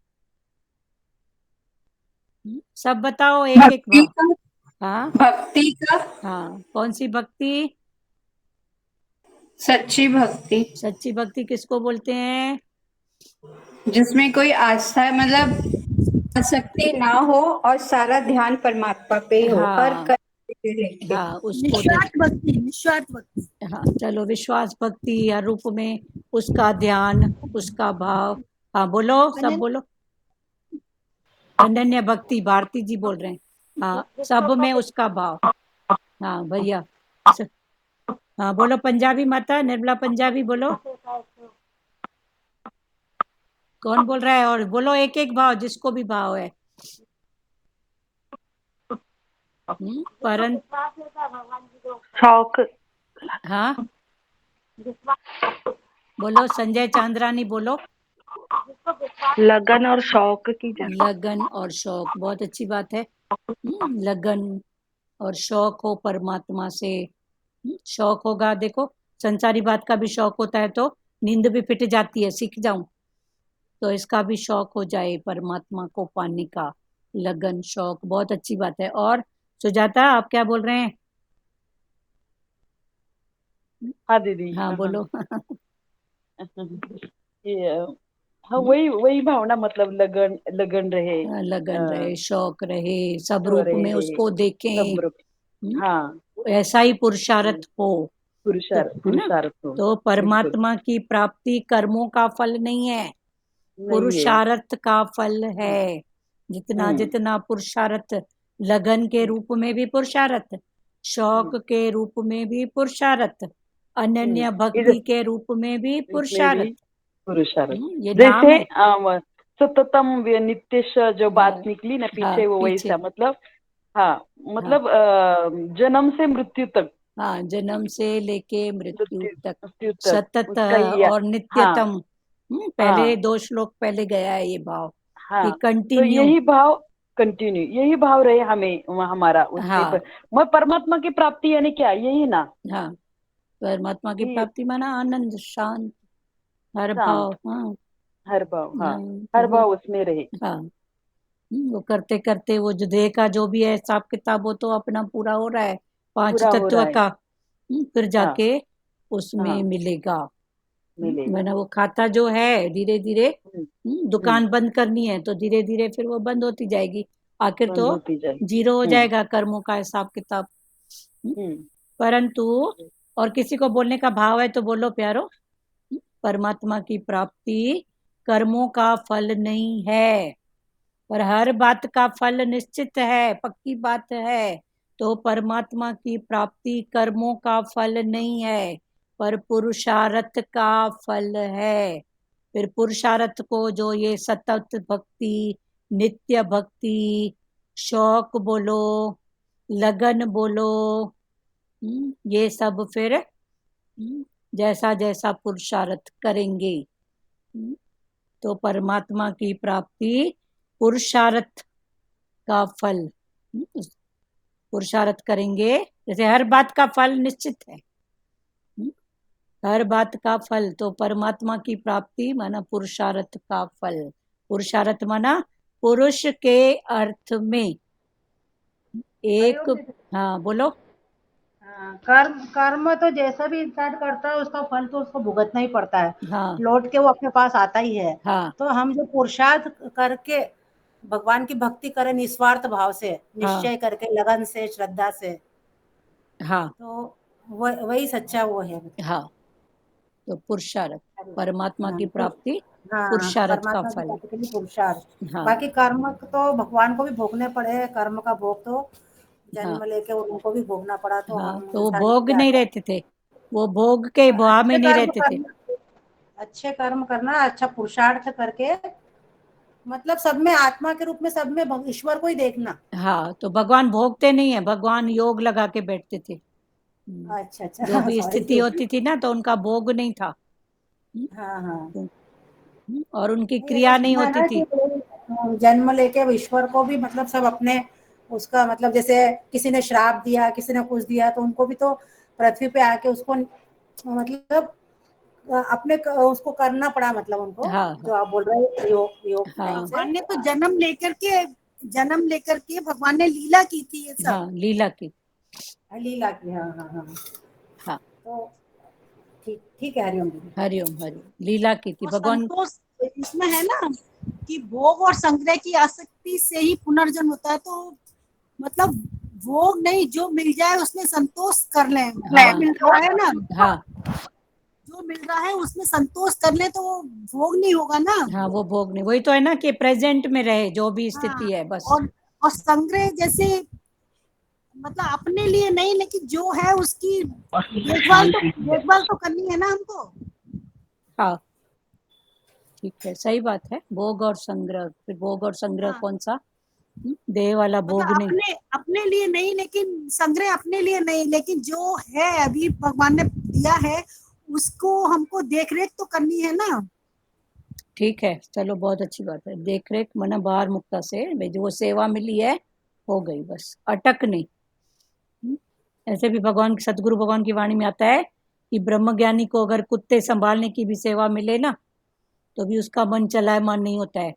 सब बताओ एक एक भक्ति भाव। का, हाँ भक्ति का, हाँ, कौन सी भक्ति? सच्ची भक्ति, सच्ची भक्ति किसको बोलते हैं? जिसमें कोई आस्था मतलब आसक्ति ना हो और सारा ध्यान परमात्मा पे हो, हाँ। हर कर्म से लेके। हाँ, उसको निस्वार्थ भक्ति, निस्वार्थ भक्ति। हाँ, चलो विश्वास भक्ति या रूप में उसका ध्यान, उसका भाव। हाँ बोलो, सब बोलो। अनन्य भक्ति, भारती जी बोल रहे हैं। हाँ, सब में उसका भाव। हाँ भैया, हाँ बोलो पंजाबी माता, निर्मला पंजाबी बोलो। कौन बोल रहा है? और बोलो एक एक भाव, जिसको भी भाव है। परंतु शौक, हाँ बोलो, संजय चांद्रानी बोलो। लगन और शौक की जान। लगन और शौक, बहुत अच्छी बात है। लगन और शौक हो परमात्मा से। शौक होगा, देखो संसारी बात का भी शौक होता है तो नींद भी फिट जाती है, सीख जाऊं तो इसका भी शौक हो जाए परमात्मा को पाने का। लगन शौक बहुत अच्छी बात है। और सुजाता आप क्या बोल रहे हैं? हाँ दीदी। हाँ बोलो। ये हाँ, वही भावना, मतलब लगन लगन रहे, लगन रहे, शौक रहे, सब तो रूप में रहे, उसको देखें। सब रूप। हाँ, ऐसा ही पुरुषार्थ हो, पुरुषार्थ हो। तो परमात्मा की प्राप्ति कर्मों का फल नहीं है, नहीं है। पुरुषार्थ का फल है। जितना जितना पुरुषार्थ लगन के रूप में भी पुरुषार्थ, शौक के रूप में भी पुरुषार्थ, अनन्य भक्ति के रूप में भी इसमें भी पुरुषार्थ। पुरुषार्थ। ये नाम जैसे है। सततम नित्यश जो बात हाँ, निकली ना हाँ, पीछे, वो पीछे। वैसा मतलब, हाँ मतलब जन्म से मृत्यु तक, हाँ, जन्म से लेके मृत्यु तक, मृत्यु तक सतत उसका और हाँ नित्यतम। पहले हाँ 2 श्लोक पहले गया है ये भाव कि हाँ। तो कंटिन्यू। यही भाव कंटिन्यू, यही भाव रहे हमें हमारा उसमें हाँ, मैं परमात्मा की प्राप्ति यानी क्या, यही ना, हाँ, परमात्मा की ये प्राप्ति माना आनंद, शांत, हर शांत, भाव। हाँ, हर भाव, हाँ हाँ, हर वो। भाव उसमें रहे। हाँ, वो करते करते वो जो देह का जो भी है हिसाब किताब, वो तो अपना पूरा हो रहा है 5 पूरा हो रहा तत्व है। का। फिर हाँ जाके उसमें हाँ मिलेगा। मिलेगा। मैंने वो खाता जो है धीरे धीरे, हम्म, दुकान बंद करनी है तो धीरे धीरे फिर वो बंद होती जाएगी, आखिर तो बंद होती जाए। जीरो हो हम्म जाएगा कर्मों का हिसाब किताब। हम्म परंतु और किसी को बोलने का भाव है तो बोलो प्यारो, परमात्मा की प्राप्ति कर्मों का फल नहीं है, पर हर बात का फल निश्चित है, पक्की बात है। तो परमात्मा की प्राप्ति कर्मों का फल नहीं है, पर पुरुषार्थ का फल है। फिर पुरुषार्थ को जो ये सतत भक्ति, नित्य भक्ति, शौक बोलो, लगन बोलो, ये सब फिर जैसा जैसा पुरुषार्थ करेंगे, तो परमात्मा की प्राप्ति पुरुषार्थ का फल। पुरुषार्थ करेंगे, जैसे हर बात का फल निश्चित है, हर बात का फल, तो परमात्मा की प्राप्ति माना पुरुषार्थ का फल। पुरुषार्थ माना पुरुष के अर्थ में एक। हाँ बोलो। कर्म कर्म तो जैसा भी इंसान करता है उसका फल तो उसको भुगतना ही पड़ता है, हाँ, लौट के वो अपने पास आता ही है। हाँ, तो हम जो पुरुषार्थ करके भगवान की भक्ति करें निस्वार्थ भाव से, हाँ, निश्चय करके, लगन से, श्रद्धा से, हाँ, तो वही सच्चा वो है। हाँ, तो पुरुषार्थ, परमात्मा की तो प्राप्ति हाँ, पुरुषार्थ का परमात्मा की फल। प्राप्ति के लिए पुरुषार्थ। हाँ, बाकी कर्म तो भगवान को भी भोगने पड़े, कर्म का भोग तो हाँ, जन्म लेके उनको भी भोगना पड़ा, तो हाँ, हम तो वो इंसान भोग क्या नहीं कर। रहते थे, वो भोग के भाव में अच्छे नहीं कर्म रहते थे। करना, अच्छे कर्म करना, अच्छा पुरुषार्थ करके, मतलब सब में आत्मा के रूप में सब में ईश्वर को ही देखना। हाँ, तो भगवान भोगते नहीं है, भगवान योग लगा के बैठते थे। अच्छा अच्छा जो भी स्थिति सॉरी। होती थी ना तो उनका भोग नहीं था। हाँ हाँ, और उनकी ये तो क्रिया नहीं सुना है होती ना थी। कि जन्म लेके ईश्वर को भी मतलब सब अपने, उसका मतलब जैसे किसी ने श्राप दिया, किसी ने कुछ दिया, तो उनको भी तो पृथ्वी पे आके उसको मतलब अपने उसको करना पड़ा, मतलब उनको हाँ, हाँ, जो आप बोल रहे हो योग योग हाँ, टाइप से। भगवान ने तो जन्म लेकर के भगवान ने लीला की थी ये सब। हाँ, लीला की। लीला की, हाँ हाँ हाँ। हाँ, तो ठीक ठीक है, हरिओम दीदी। हरिओम, हरिओम, लीला की थी और भगवान। संतोष इसमें है ना कि भोग और संग्रह की आसक्ति से ही पुनर्जन्म होता है, तो मतलब भोग नहीं, जो मिल जाए उसमें संतोष कर लें, हाँ, मिल रहा है ना, हाँ, जो मिल रहा है उसमें संतोष कर ले तो वो भोग नहीं होगा ना। हाँ, वो भोग नहीं, वही तो है ना कि प्रेजेंट में रहे जो भी हाँ, स्थिति है बस। और संग्रह जैसे मतलब अपने लिए नहीं, लेकिन जो है उसकी देखभाल तो करनी है ना हमको। हाँ, ठीक है, सही बात है। भोग और संग्रह, फिर भोग और संग्रह हाँ, कौन सा? देह वाला भोग मतलब नहीं। अपने अपने लिए नहीं, लेकिन संग्रह अपने लिए नहीं, लेकिन जो है अभी भगवान ने दिया है उसको हमको देख रेख तो करनी है ना। ठीक है, चलो, बहुत अच्छी बात है। देख रेख मना बाहर मुक्ता से भाई जो वो सेवा मिली है हो गई, बस अटक नहीं। ऐसे भी भगवान, सदगुरु भगवान की वाणी में आता है कि ब्रह्म ज्ञानी को अगर कुत्ते संभालने की भी सेवा मिले ना तो भी उसका मन चलायमान नहीं होता है।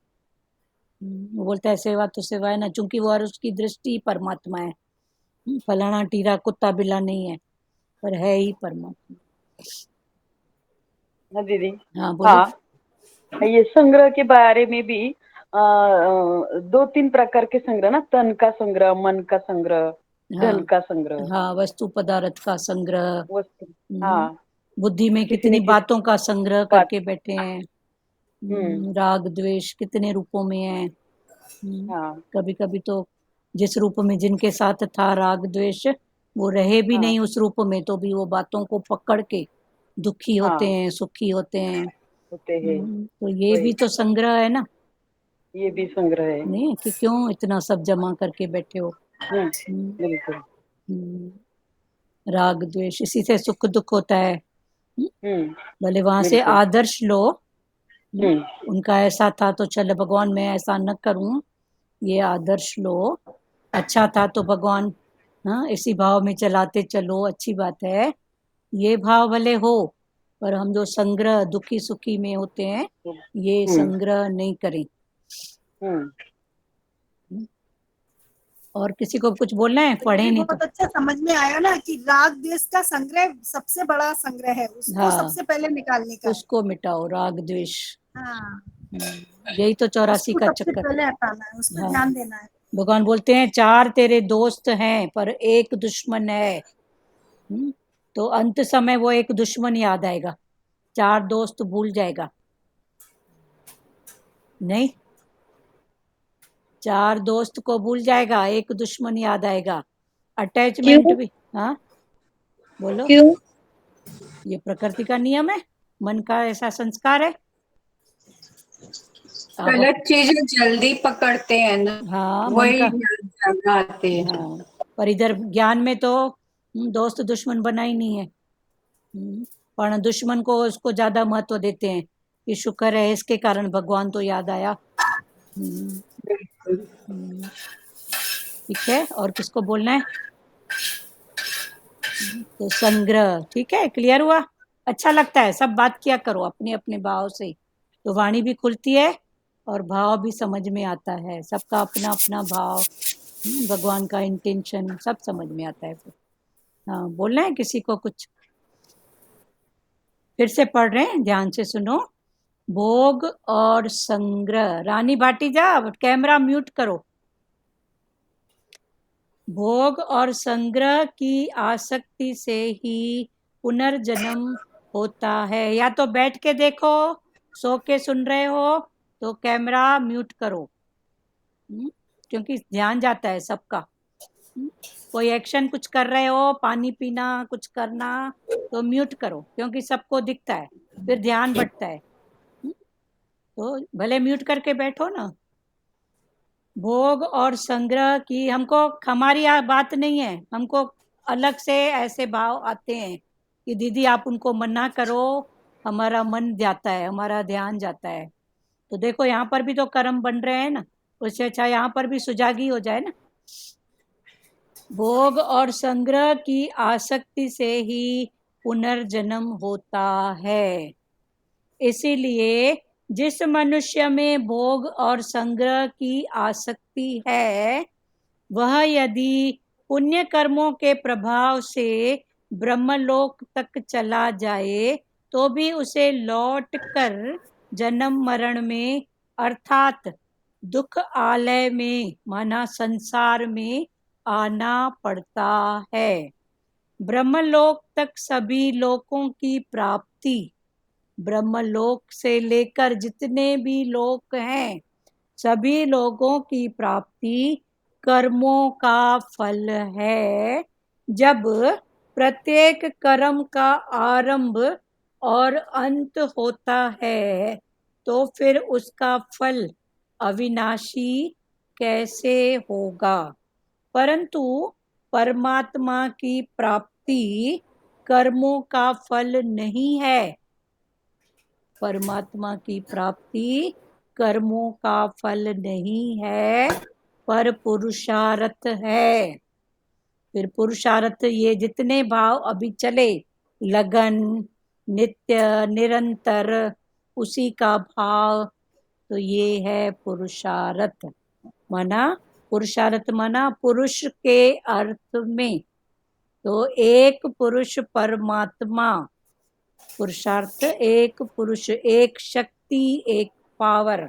वो बोलता है सेवा तो सेवा है ना, चूंकि वो और उसकी दृष्टि परमात्मा है। फलाना टीरा कुत्ता बिल्ला नहीं है, पर है ही परमात्मा। हाँ दीदी। हाँ बोलो। हाँ, ये संग्रह के बारे में भी 2-3 प्रकार के संग्रह ना, तन का संग्रह, मन का संग्रह, हाँ, धन का संग्रह, हाँ, वस्तु पदार्थ का संग्रह। वस्तु। हम्म, हाँ, बुद्धि में किसी ने कितनी किस बातों का संग्रह बात। करके बैठे हैं। हम्म राग द्वेष कितने रूपों में है। हाँ कभी कभी तो जिस रूप में जिनके साथ था राग द्वेष, वो रहे भी हाँ। नहीं उस रूप में, तो भी वो बातों को पकड़ के दुखी होते हाँ। हैं, सुखी होते हैं। होते हैं। तो ये वही। भी तो संग्रह है ना, ये भी संग्रह है। नहीं कि क्यों इतना सब जमा करके बैठे हो। बिल्कुल। राग द्वेष, इसी से सुख दुख होता है। भले वहां से बिल्कुल। आदर्श लो, हम्म। उनका ऐसा था तो चल भगवान मैं ऐसा न करूं, ये आदर्श लो। अच्छा था तो भगवान, हाँ इसी भाव में चलाते चलो, अच्छी बात है। ये भाव भले हो, पर हम जो संग्रह दुखी सुखी में होते हैं, ये संग्रह नहीं करें। और किसी को कुछ बोलना है? तो पढ़े ये नहीं तो बहुत अच्छा समझ में आया ना कि राग द्वेष का संग्रह सबसे बड़ा संग्रह है, उसको हाँ, सबसे पहले निकालने का है। उसको मिटाओ, राग द्वेष। हाँ, यही तो 84 उसको का सबसे चक्कर। पहले हटाना है, उस पर हाँ, ध्यान देना है। भगवान बोलते हैं 4 तेरे दोस्त हैं पर एक दुश्मन है। तो अंत समय वो एक दुश्मन याद आएगा, 4 दोस्त भूल जाएगा। नहीं, 4 दोस्त को भूल जाएगा, एक दुश्मन याद आएगा। अटैचमेंट भी, हाँ बोलो। क्यों? ये प्रकृति का नियम है, मन का ऐसा संस्कार है। आप गलत चीजें जल्दी पकड़ते हैं ना, हाँ, मन वही का, ज्यादा आते हैं। हाँ, पर इधर ज्ञान में तो दोस्त दुश्मन बना ही नहीं है। पर दुश्मन को उसको ज्यादा महत्व देते हैं कि शुक्र है इसके कारण भगवान तो याद आया। ठीक है, और किसको बोलना है? तो संग्रह, ठीक है, क्लियर हुआ? अच्छा लगता है, सब बात किया करो अपने अपने भाव से, तो वाणी भी खुलती है और भाव भी समझ में आता है। सबका अपना अपना भाव, भगवान का इंटेंशन सब समझ में आता है फिर। हाँ, बोलना है किसी को कुछ? फिर से पढ़ रहे हैं, ध्यान से सुनो। भोग और संग्रह, रानी भाटीजा कैमरा म्यूट करो। भोग और संग्रह की आसक्ति से ही पुनर्जन्म होता है। या तो बैठ के देखो, सो के सुन रहे हो तो कैमरा म्यूट करो, क्योंकि ध्यान जाता है सबका। कोई एक्शन कुछ कर रहे हो, पानी पीना, कुछ करना, तो म्यूट करो, क्योंकि सबको दिखता है, फिर ध्यान बढ़ता है। तो भले म्यूट करके बैठो ना। भोग और संग्रह की हमको, हमारी बात नहीं है, हमको अलग से ऐसे भाव आते हैं कि दीदी आप उनको मना करो, हमारा मन जाता है, हमारा ध्यान जाता है। तो देखो यहाँ पर भी तो कर्म बन रहे हैं ना, उससे अच्छा यहाँ पर भी सुजागी हो जाए ना। भोग और संग्रह की आसक्ति से ही पुनर्जन्म होता है। इसीलिए जिस मनुष्य में भोग और संग्रह की आसक्ति है, वह यदि पुण्य कर्मों के प्रभाव से ब्रह्मलोक तक चला जाए, तो भी उसे लौट कर जन्म मरण में, अर्थात दुख आलय में, माना संसार में आना पड़ता है। ब्रह्मलोक तक सभी लोकों की प्राप्ति, ब्रह्मलोक से लेकर जितने भी लोक हैं, सभी लोगों की प्राप्ति कर्मों का फल है। जब प्रत्येक कर्म का आरंभ और अंत होता है, तो फिर उसका फल अविनाशी कैसे होगा? परंतु परमात्मा की प्राप्ति कर्मों का फल नहीं है। परमात्मा की प्राप्ति कर्मों का फल नहीं है, पर पुरुषार्थ है। फिर पुरुषार्थ, ये जितने भाव अभी चले, लगन, नित्य, निरंतर, उसी का भाव, तो ये है पुरुषार्थ। माना पुरुषार्थ माना पुरुष के अर्थ में, तो एक पुरुष परमात्मा, पुरुषार्थ एक पुरुष, एक शक्ति, एक पावर।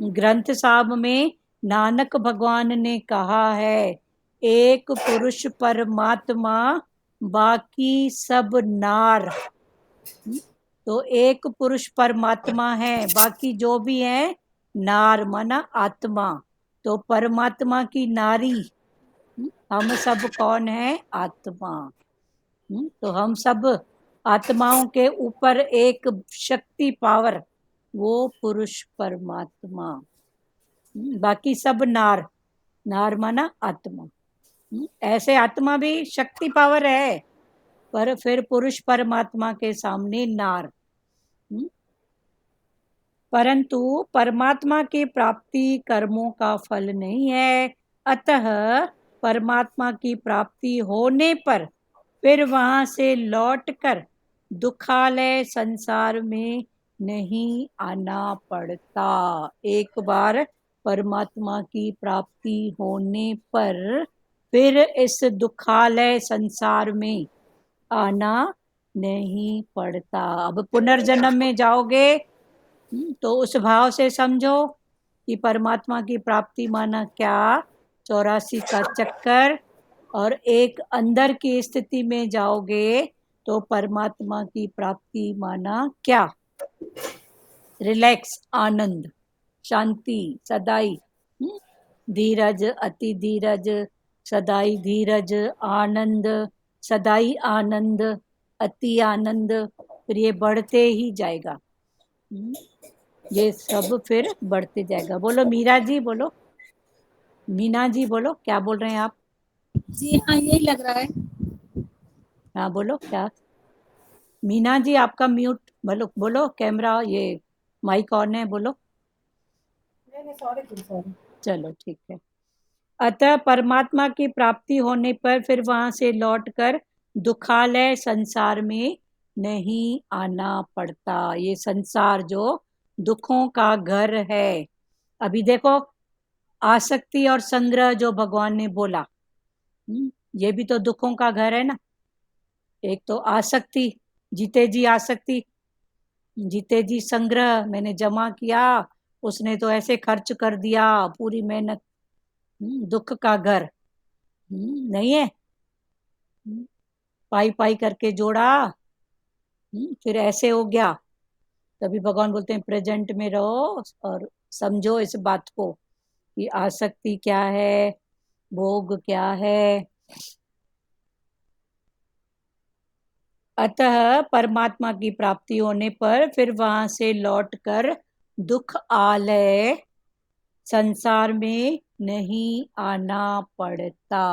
ग्रंथ साहब में नानक भगवान ने कहा है, एक पुरुष परमात्मा, बाकी सब नार। तो एक पुरुष परमात्मा है, बाकी जो भी है नार, माना आत्मा। तो परमात्मा की नारी, हम सब कौन है? आत्मा। तो हम सब आत्माओं के ऊपर एक शक्ति पावर, वो पुरुष परमात्मा। बाकी सब नार, नार माना आत्मा। ऐसे आत्मा भी शक्ति पावर है, पर फिर पुरुष परमात्मा के सामने नार। परंतु परमात्मा की प्राप्ति कर्मों का फल नहीं है, अतः परमात्मा की प्राप्ति होने पर फिर वहां से लौटकर दुखालय संसार में नहीं आना पड़ता। एक बार परमात्मा की प्राप्ति होने पर फिर इस दुखालय संसार में आना नहीं पड़ता। अब पुनर्जन्म में जाओगे तो उस भाव से समझो कि परमात्मा की प्राप्ति माना क्या? 84 का चक्कर। और एक अंदर की स्थिति में जाओगे तो परमात्मा की प्राप्ति माना क्या? रिलैक्स, आनंद, शांति, सदाई, धीरज, अति धीरज, सदाई धीरज, आनंद, सदाई आनंद, अति आनंद। फिर ये बढ़ते ही जाएगा, ये सब फिर बढ़ते जाएगा। बोलो मीरा जी, बोलो मीना जी, बोलो क्या बोल रहे हैं आप? जी हाँ, यही लग रहा है। हाँ बोलो क्या? मीना जी आपका म्यूट, बोलो बोलो, कैमरा ये माइक ऑन है, बोलो। नहीं सॉरी। चलो ठीक है। अतः परमात्मा की प्राप्ति होने पर फिर वहां से लौटकर दुखालय संसार में नहीं आना पड़ता। ये संसार जो दुखों का घर है। अभी देखो, आसक्ति और संग्रह जो भगवान ने बोला, ये भी तो दुखों का घर है ना। एक तो आसक्ति, जीते जी आसक्ति, जीते जी संग्रह, मैंने जमा किया, उसने तो ऐसे खर्च कर दिया, पूरी मेहनत, दुख का घर नहीं है। पाई पाई करके जोड़ा, फिर ऐसे हो गया। तभी भगवान बोलते हैं प्रेजेंट में रहो और समझो इस बात को कि आसक्ति क्या है, भोग क्या है। अतः परमात्मा की प्राप्ति होने पर फिर वहां से लौटकर दुख आलय संसार में नहीं आना पड़ता।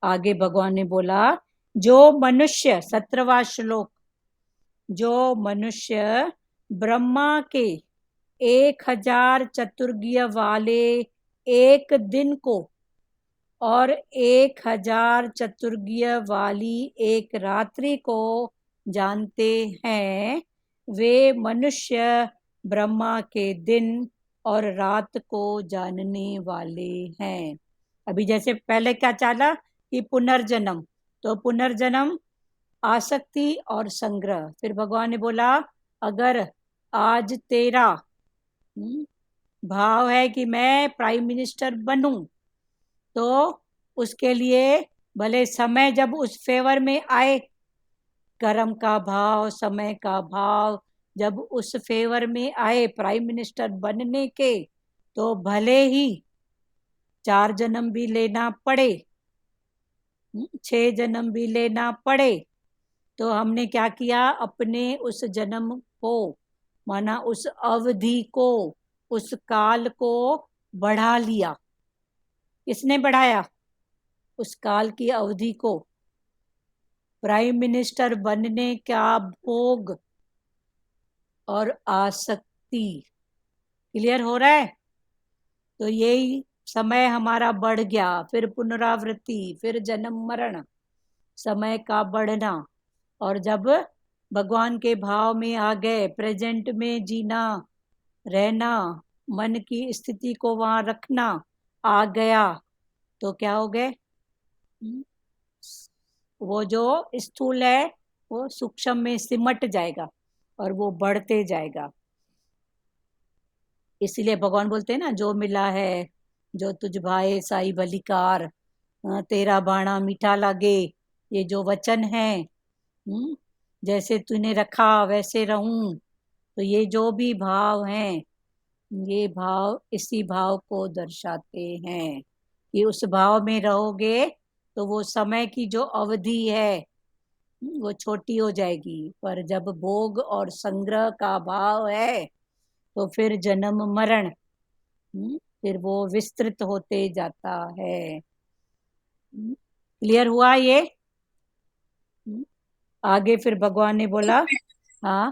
आगे भगवान ने बोला, जो मनुष्य, 17वां श्लोक, जो मनुष्य ब्रह्मा के 1000 चतुर्ग्य वाले एक दिन को और 1000 चतुर्ग्य वाली एक रात्रि को जानते हैं, वे मनुष्य ब्रह्मा के दिन और रात को जानने वाले हैं। अभी जैसे पहले क्या चला कि पुनर्जन्म, तो पुनर्जन्म, आसक्ति और संग्रह। फिर भगवान ने बोला, अगर आज तेरा भाव है कि मैं प्राइम मिनिस्टर बनूं, तो उसके लिए भले समय जब उस फेवर में आए, कर्म का भाव, समय का भाव जब उस फेवर में आए प्राइम मिनिस्टर बनने के, तो भले ही 4 जन्म भी लेना पड़े, 6 जन्म भी लेना पड़े, तो हमने क्या किया? अपने उस जन्म को, माना उस अवधि को, उस काल को बढ़ा लिया। किसने बढ़ाया? उस काल की अवधि को। प्राइम मिनिस्टर बनने का भोग और आसक्ति क्लियर हो रहा है? तो यही समय हमारा बढ़ गया, फिर पुनरावृत्ति, फिर जन्म मरण, समय का बढ़ना। और जब भगवान के भाव में आ गए, प्रेजेंट में जीना, रहना, मन की स्थिति को वहां रखना आ गया, तो क्या हो गए? वो जो स्थूल है वो सूक्ष्म में सिमट जाएगा और वो बढ़ते जाएगा। इसलिए भगवान बोलते हैं ना, जो मिला है जो तुझ भाए साई बलिकार, तेरा बाणा मीठा लागे, ये जो वचन है, जैसे तूने रखा वैसे रहूं। तो ये जो भी भाव हैं, ये भाव इसी भाव को दर्शाते हैं कि उस भाव में रहोगे तो वो समय की जो अवधि है वो छोटी हो जाएगी, पर जब भोग और संग्रह का भाव है तो फिर जन्म मरण फिर वो विस्तृत होते जाता है। क्लियर हुआ ये? आगे फिर भगवान ने बोला, हाँ,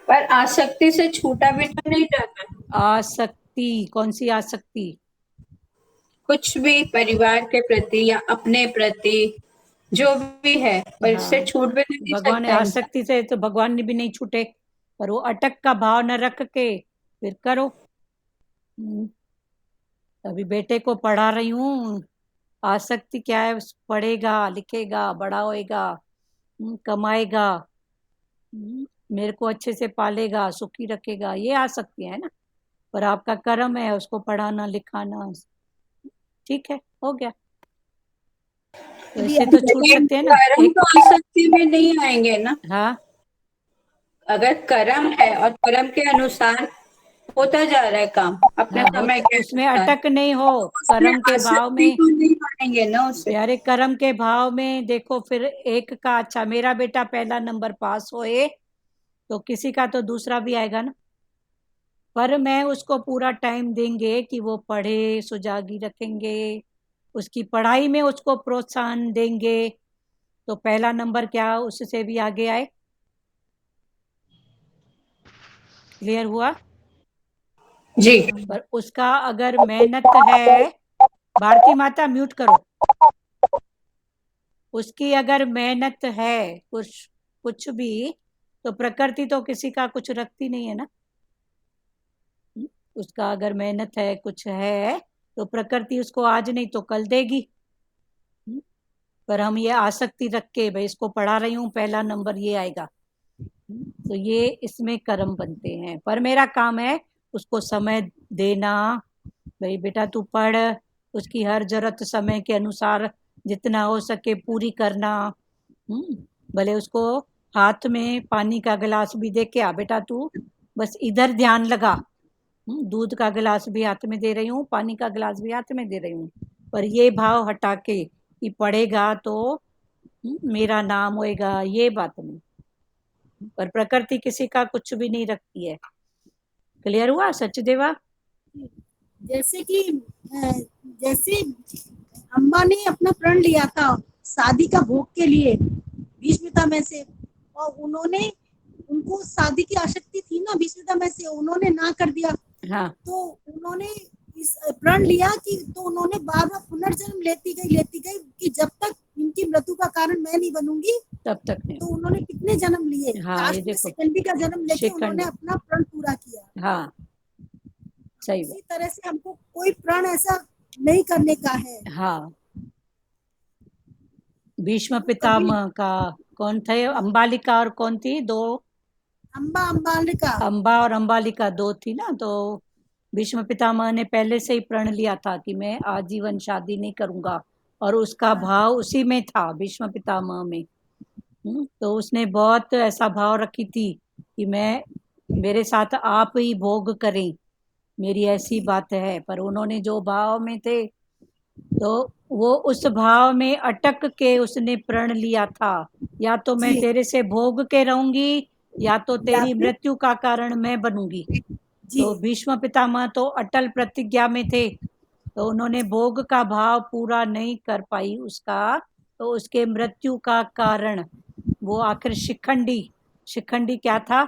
पर आसक्ति से छूटा भी तो नहीं जाता। आसक्ति, कौन सी आसक्ति? कुछ भी परिवार के प्रति या अपने प्रति जो भी है, पर इससे हाँ, छूट भी नहीं भगवान ने सकता इंसान। आसक्ति से तो भगवान ने भी नहीं छूटे, पर वो अटक का भाव न रख के फिर करो। अभी बेटे को पढ़ा रही हूँ, आसक्ति क्या है? पढ़ेगा, लिखेगा, बड़ा होएगा, कमाएगा, मेरे को अच्छे से पालेगा, सुखी रखेगा, ये आसक्ति है ना। पर आपका कर्म है उसको पढ़ाना लिखाना। ठीक है, हो गया। तो इससे तो छूट लेकिन सकते हैं ना। कर्म एक, तो आसक्ति में नहीं आएंगे ना। हाँ, अगर कर्म है और कर्म के अनुसार होता जा रहा है काम अपने हाँ, समय के उसमें अनुसार, अटक नहीं हो। उसमें कर्म के भाव आसक्ति में, तो नहीं आएंगे ना उसे। प्यारे, कर्म के भाव में देखो, फिर एक का अच्छा, मेरा बेटा पहला नंबर पास होए तो किसी का तो दूसरा भी आएगा ना। पर मैं उसको पूरा टाइम देंगे कि वो पढ़े, सुजागी रखेंगे, उसकी पढ़ाई में उसको प्रोत्साहन देंगे तो पहला नंबर क्या उससे भी आगे आए। क्लियर हुआ? जी। पर उसका अगर मेहनत है, भारती माता म्यूट करो, उसकी अगर मेहनत है कुछ भी, तो प्रकृति तो किसी का कुछ रखती नहीं है ना। उसका अगर मेहनत है, कुछ है, तो प्रकृति उसको आज नहीं तो कल देगी। पर हम ये आसक्ति रख के भाई इसको पढ़ा रही हूँ, पहला नंबर ये आएगा, तो ये इसमें कर्म बनते हैं। पर मेरा काम है उसको समय देना, भाई बेटा तू पढ़, उसकी हर जरूरत समय के अनुसार जितना हो सके पूरी करना। भले उसको हाथ में पानी का गिलास भी दे के आ, बेटा तू बस इधर ध्यान लगा, दूध का गिलास भी हाथ में दे रही हूँ, पानी का गिलास भी हाथ में दे रही हूँ, पर ये भाव हटा के कि पढ़ेगा तो मेरा नाम होएगा, ये बात नहीं। पर प्रकृति किसी का कुछ भी नहीं रखती है। क्लियर हुआ सचदेवा? जैसे कि जैसे अम्बा ने अपना प्रण लिया था शादी का भोग के लिए भीष्मपिता में से, और उन्होंने, उनको शादी की आसक्ति थी ना भीष्मपिता में से, उन्होंने ना कर दिया। हाँ, तो उन्होंने इस प्रण लिया कि, तो उन्होंने बार बार पुनर्जन्म लेती गई कि जब तक इनकी मृत्यु का कारण मैं नहीं बनूंगी तब तक नहीं। तो उन्होंने कितने जन्म लिए। हाँ, ये लास्ट में देखो, शिखंडी का जन्म लेके शिखंडी, उन्होंने अपना प्रण पूरा किया। हाँ, सही इसी तरह से हमको कोई प्रण ऐसा नहीं करने का है। हाँ, भीष्म पितामह का कौन थे? अंबालिका और कौन थी? दो, अंबालिका, अंबा और अंबालिका दो थी ना। तो भीष्म पितामह ने पहले से ही प्रण लिया था कि मैं आजीवन शादी नहीं करूंगा, और उसका भाव उसी में था, भीष्म पितामह में। तो उसने बहुत ऐसा भाव रखी थी कि मैं, मेरे साथ आप ही भोग करें, मेरी ऐसी बात है। पर उन्होंने जो भाव में थे तो वो उस भाव में अटक के उसने प्रण लिया था, या तो मैं तेरे से भोग के रहूंगी या तो तेरी मृत्यु का कारण मैं बनूंगी। तो भीष्म पितामह तो अटल प्रतिज्ञा में थे, तो उन्होंने भोग का भाव पूरा नहीं कर पाई उसका, तो उसके मृत्यु का कारण वो आखिर शिखंडी क्या था?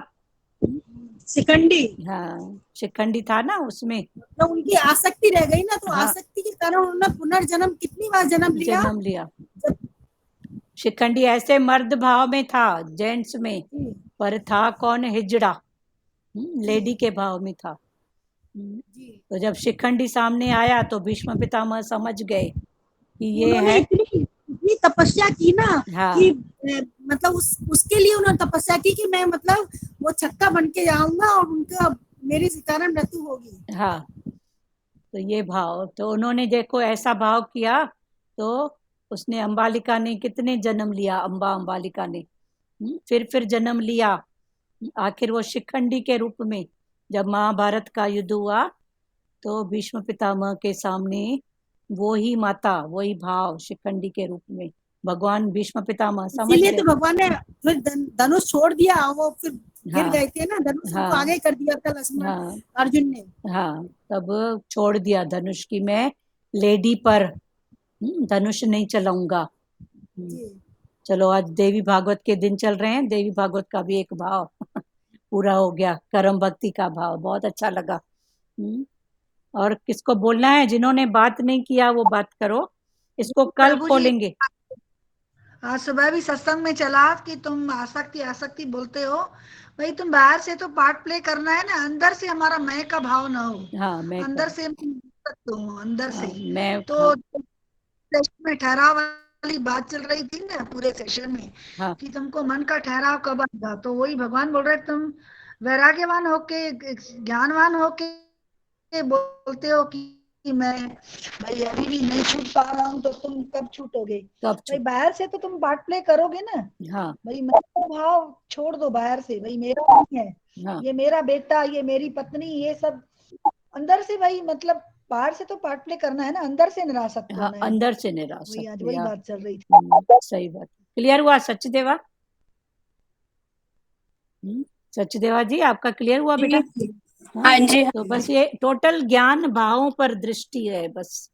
शिखंडी, हाँ, शिखंडी था ना उसमें, तो उनकी आसक्ति रह गई ना, तो हाँ, आसक्ति के कारण उन्होंने पुनर्जन्म कितनी बार जन्म लिया। शिखंडी ऐसे मर्द भाव में था, जेंट्स में, पर था कौन? हिजड़ा, लेडी के भाव में था। तो जब शिखंडी सामने आया तो भीष्म पितामह समझ गए कि ये है। इतनी तपस्या की ना, हाँ, कि मतलब उसके लिए उन्होंने तपस्या की कि मैं मतलब वो छक्का बन के जाऊंगा और उनका मेरे कारण मृत्यु होगी। हाँ, तो ये भाव, तो उन्होंने देखो ऐसा भाव किया, तो उसने, अंबालिका ने कितने जन्म लिया, अंबालिका ने फिर जन्म लिया, आखिर वो शिखंडी के रूप में जब महाभारत का युद्ध हुआ तो भीष्म पितामह के सामने वो ही माता, वही भाव शिखंडी के रूप में भगवान भीष्म पितामह समझ इसीलिए गए। तो भगवान ने फिर धनुष छोड़ दिया, वो फिर गिर हाँ गए थे ना, धनुष उनको हाँ आगे कर दिया था लक्ष्मण हाँ अर्जुन ने। हाँ, तब छोड़ दिया धनुष की मैं लेडी पर धनुष नहीं चलाऊंगा। जी। चलो आज देवी भागवत के दिन चल रहे हैं, देवी भागवत का भी एक भाव पूरा हो गया, कर्म भक्ति का भाव, बहुत अच्छा लगा। और किसको बोलना है? जिन्होंने बात नहीं किया वो बात करो, इसको कल प्रभु जी, खोलेंगे। आज सुबह भी सत्संग में चला कि तुम आसक्ति आसक्ति बोलते हो, भाई तुम बाहर से तो पार्ट प्ले करना है ना, अंदर से हमारा मैं का भाव ना हो। हाँ मैं अंदर से अंदर हाँ, से मैं तो सेशन में ठहराव वाली बात चल रही थी ना पूरे सेशन में, हाँ कि तुमको मन का ठहराव कब आएगा, तो वही भगवान बोल रहे तुम वैराग्यवान होके ज्ञानवान होके बोलते हो कि मैं भाई अभी भी नहीं छूट पा रहा हूँ, तो तुम कब छूटोगे? कब भाई बाहर से तो तुम पार्ट प्ले करोगे ना, हाँ भाई मेरा भाव छोड़ दो बाहर से, भाई मेरा नहीं है, हाँ ये मेरा बेटा, ये मेरी पत्नी, ये सब अंदर से भाई, मतलब बाहर से तो पार्ट प्ले करना है ना, अंदर से निरासक्त हाँ, होना है। अंदर से निराश वही आज सकते वही या बात चल रही थी। सही बात। क्लियर हुआ सचदेवा? सचदेवा जी आपका क्लियर हुआ बेटा? हाँ जी तो बस ये टोटल ज्ञान भावों पर दृष्टि है बस।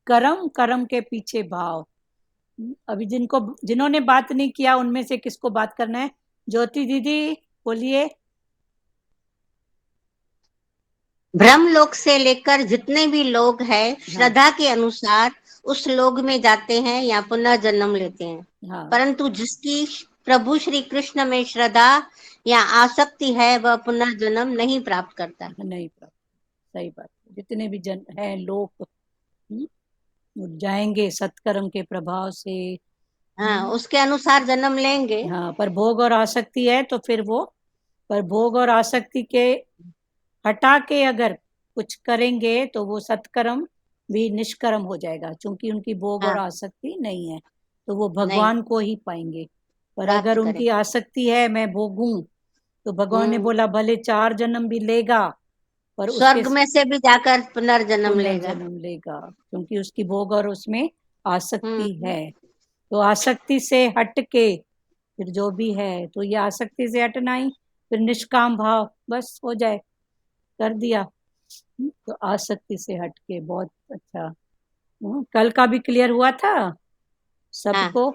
कर्म, कर्म के पीछे भाव। अभी जिन्होंने बात नहीं किया उनमें से किसको बात करना है? ज्योति दीदी बोलिए। ब्रह्मलोक से लेकर जितने भी लोग हैं श्रद्धा के अनुसार उस लोक में जाते हैं या पुनर्जन्म लेते हैं। हाँ परंतु जिसकी प्रभु श्री कृष्ण में श्रद्धा या आसक्ति है वह पुनर्जन्म नहीं प्राप्त करता। नहीं प्राप्त, सही बात। जितने भी जन हैं लोग वो जाएंगे सत्कर्म के प्रभाव से। हाँ, उसके अनुसार जन्म लेंगे। हाँ, पर भोग और आसक्ति है तो फिर वो, पर भोग और आसक्ति के हटा के अगर कुछ करेंगे तो वो सत्कर्म भी निष्कर्म हो जाएगा, क्योंकि उनकी भोग और आसक्ति नहीं है, तो वो भगवान को ही पाएंगे। पर अगर उनकी आसक्ति है मैं भोगूं, तो भगवान ने बोला भले 4 जन्म भी लेगा पर स्वर्ग में से भी जाकर पुनर्जन्म लेगा, क्योंकि उसकी भोग और उसमें आसक्ति है। तो आसक्ति से हट के फिर जो भी है, तो ये आसक्ति से हटना ही फिर निष्काम भाव बस हो जाए, कर दिया। तो आसक्ति से हट के बहुत अच्छा। कल का भी क्लियर हुआ था सबको?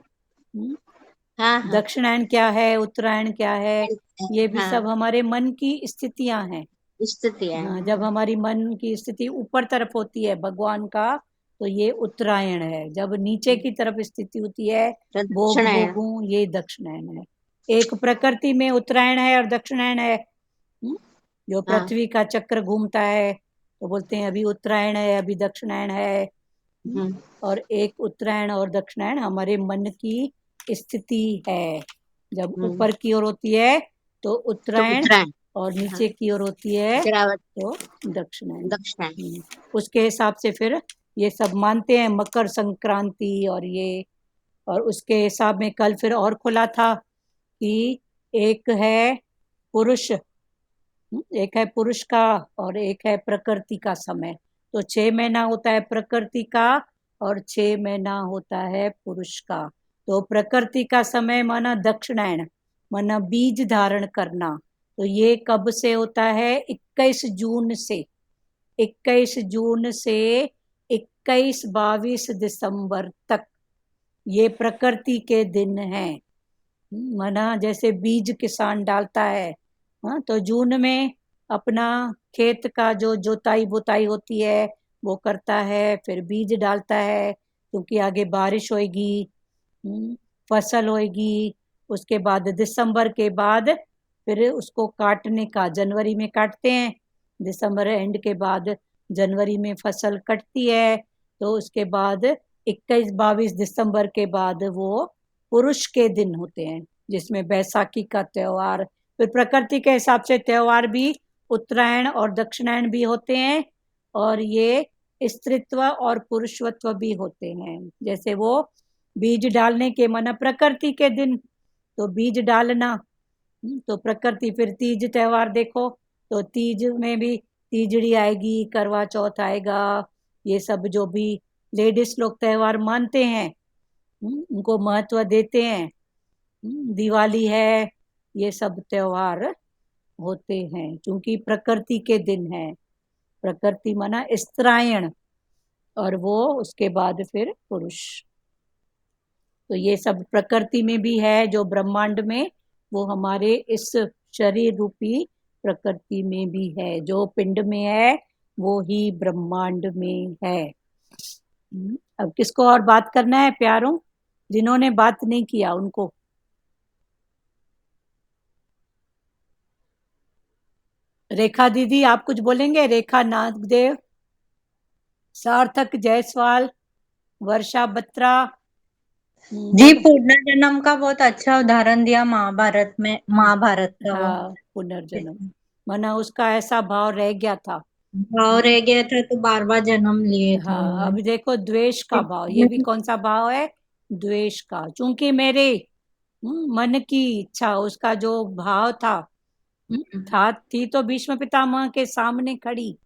दक्षिणायन क्या है, उत्तरायण क्या है, ये भी सब हमारे मन की स्थितियां हैं। जब हमारी मन की स्थिति ऊपर तरफ होती है भगवान का, तो ये उत्तरायण है। जब नीचे की तरफ स्थिति होती है भोग भोगूं, ये दक्षिणायन है। एक प्रकृति में उत्तरायण है और दक्षिणायन है। जो पृथ्वी का चक्र घूमता है तो बोलते हैं अभी उत्तरायण है, अभी दक्षिणायन है। और एक उत्तरायण और दक्षिणायन हमारे मन की स्थिति है। जब ऊपर की ओर होती है तो उत्तरायण, और नीचे की ओर होती है तो दक्षिणायन। उसके हिसाब से फिर ये सब मानते हैं मकर संक्रांति और ये, और उसके हिसाब में कल फिर और खुला था कि एक है पुरुष, एक है पुरुष का और एक है प्रकृति का समय। तो 6 महीना होता है प्रकृति का और 6 महीना होता है पुरुष का। तो प्रकृति का समय माना दक्षिणायन, माना बीज धारण करना। तो ये कब से होता है? 21 जून से 21-22 दिसंबर तक ये प्रकृति के दिन हैं। माना जैसे बीज किसान डालता है, तो जून में अपना खेत का जो जोताई बुताई होती है वो करता है, फिर बीज डालता है क्योंकि आगे बारिश होएगी, फसल होएगी। उसके बाद दिसंबर के बाद फिर उसको काटने का, जनवरी में काटते हैं, दिसंबर एंड के बाद जनवरी में फसल कटती है। तो उसके बाद 21-22 दिसंबर के बाद वो पुरुष के दिन होते हैं, जिसमें बैसाखी का त्योहार। फिर प्रकृति के हिसाब से त्योहार भी उत्तरायण और दक्षिणायन भी होते हैं, और ये स्त्रीत्व और पुरुषत्व भी होते हैं। जैसे वो बीज डालने के माना प्रकृति के दिन, तो बीज डालना, तो प्रकृति। फिर तीज त्योहार देखो, तो तीज में भी तीजड़ी आएगी, करवा चौथ आएगा, ये सब जो भी लेडीज लोग त्योहार मानते हैं, उनको महत्व देते हैं। दिवाली है, ये सब त्योहार होते हैं क्योंकि प्रकृति के दिन है। प्रकृति माना स्त्रायण, और वो उसके बाद फिर पुरुष। तो ये सब प्रकृति में भी है, जो ब्रह्मांड में, वो हमारे इस शरीर रूपी प्रकृति में भी है। जो पिंड में है वो ही ब्रह्मांड में है। अब किसको और बात करना है प्यारों? जिन्होंने बात नहीं किया उनको। रेखा दीदी आप कुछ बोलेंगे? रेखा नागदेव, सार्थक जायसवाल, वर्षा बत्रा। जी, पुनर्जन्म का बहुत अच्छा उदाहरण दिया महाभारत में, महाभारत का। हाँ, पुनर्जन्म माना उसका ऐसा भाव रह गया था, भाव रह गया था तो बार बार जन्म लिए था। हाँ। अभी देखो द्वेष का भाव, ये भी कौन सा भाव है? द्वेष का। चूंकि मेरे मन की इच्छा, उसका जो भाव था, थी तो भीष्म पितामह के सामने खड़ी,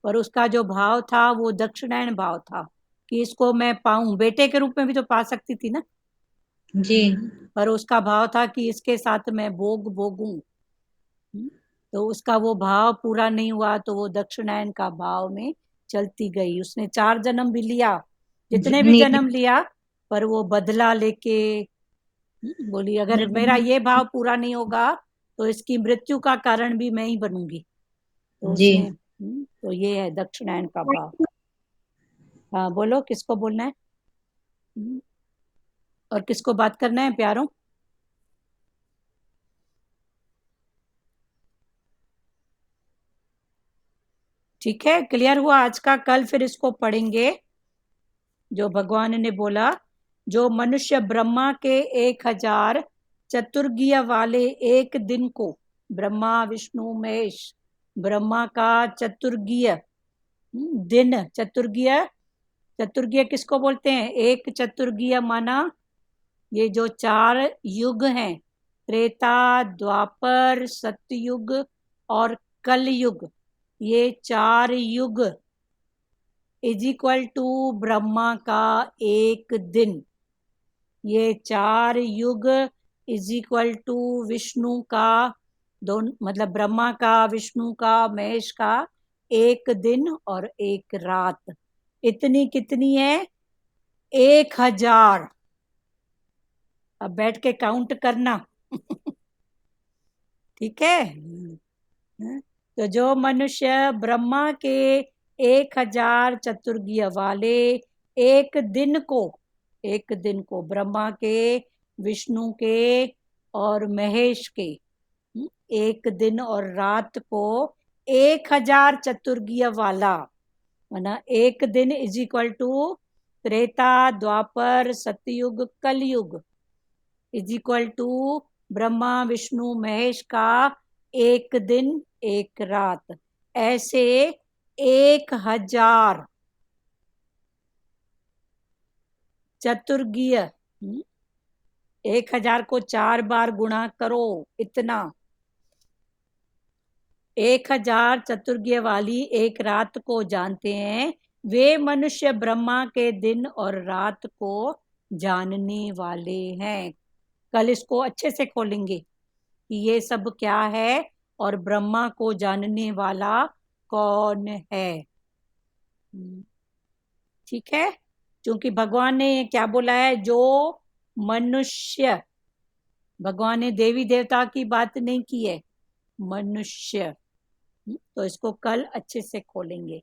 पर उसका जो भाव था वो दक्षिणायन भाव था कि इसको मैं पाऊं। बेटे के रूप में भी तो पा सकती थी ना जी, पर उसका भाव था कि इसके साथ मैं भोग भोगूं। तो उसका वो भाव पूरा नहीं हुआ, तो वो दक्षिणायन का भाव में चलती गई। उसने 4 जन्म भी लिया, जितने भी जन्म लिया, पर वो बदला लेके बोली अगर मेरा ये भाव पूरा नहीं होगा तो इसकी मृत्यु का कारण भी मैं ही बनूंगी। तो जी। उसने तो ये है दक्षिणायन का भाव। हाँ बोलो, किसको बोलना है और किसको बात करना है प्यारों? ठीक है, क्लियर हुआ आज का? कल फिर इसको पढ़ेंगे। जो भगवान ने बोला, जो मनुष्य ब्रह्मा के 1000 चतुर्गीय वाले एक दिन को, ब्रह्मा विष्णु महेश, ब्रह्मा का चतुर्गीय दिन, चतुर्गीय किसको बोलते हैं? एक चतुर्गीय माना ये जो 4 युग हैं, त्रेता, द्वापर, सतयुग और कलयुग, ये 4 युग इज इक्वल टू ब्रह्मा का एक दिन। ये 4 युग इज इक्वल टू विष्णु का मतलब ब्रह्मा का, विष्णु का, महेश का एक दिन और एक रात। इतनी कितनी है? 1000। अब बैठ के काउंट करना ठीक है। तो जो मनुष्य ब्रह्मा के 1000 चतुर्गीय वाले एक दिन को ब्रह्मा के, विष्णु के और महेश के एक दिन और रात को 1000 चतुर्गीय वाला, माना एक दिन is equal to Treta, Dwapar, Satyug, Kalyug is equal to Brahma Vishnu Mahesh का एक दिन एक रात। ऐसे 1000 चतुर्गीय, 1000 को 4 बार गुणा करो, इतना 1000 चतुर्गीय वाली एक रात को जानते हैं वे मनुष्य ब्रह्मा के दिन और रात को जानने वाले हैं। कल इसको अच्छे से खोलेंगे कि ये सब क्या है और ब्रह्मा को जानने वाला कौन है। ठीक है, क्योंकि भगवान ने क्या बोला है? जो मनुष्य, भगवान ने देवी देवता की बात नहीं की है, मनुष्य। तो इसको कल अच्छे से खोलेंगे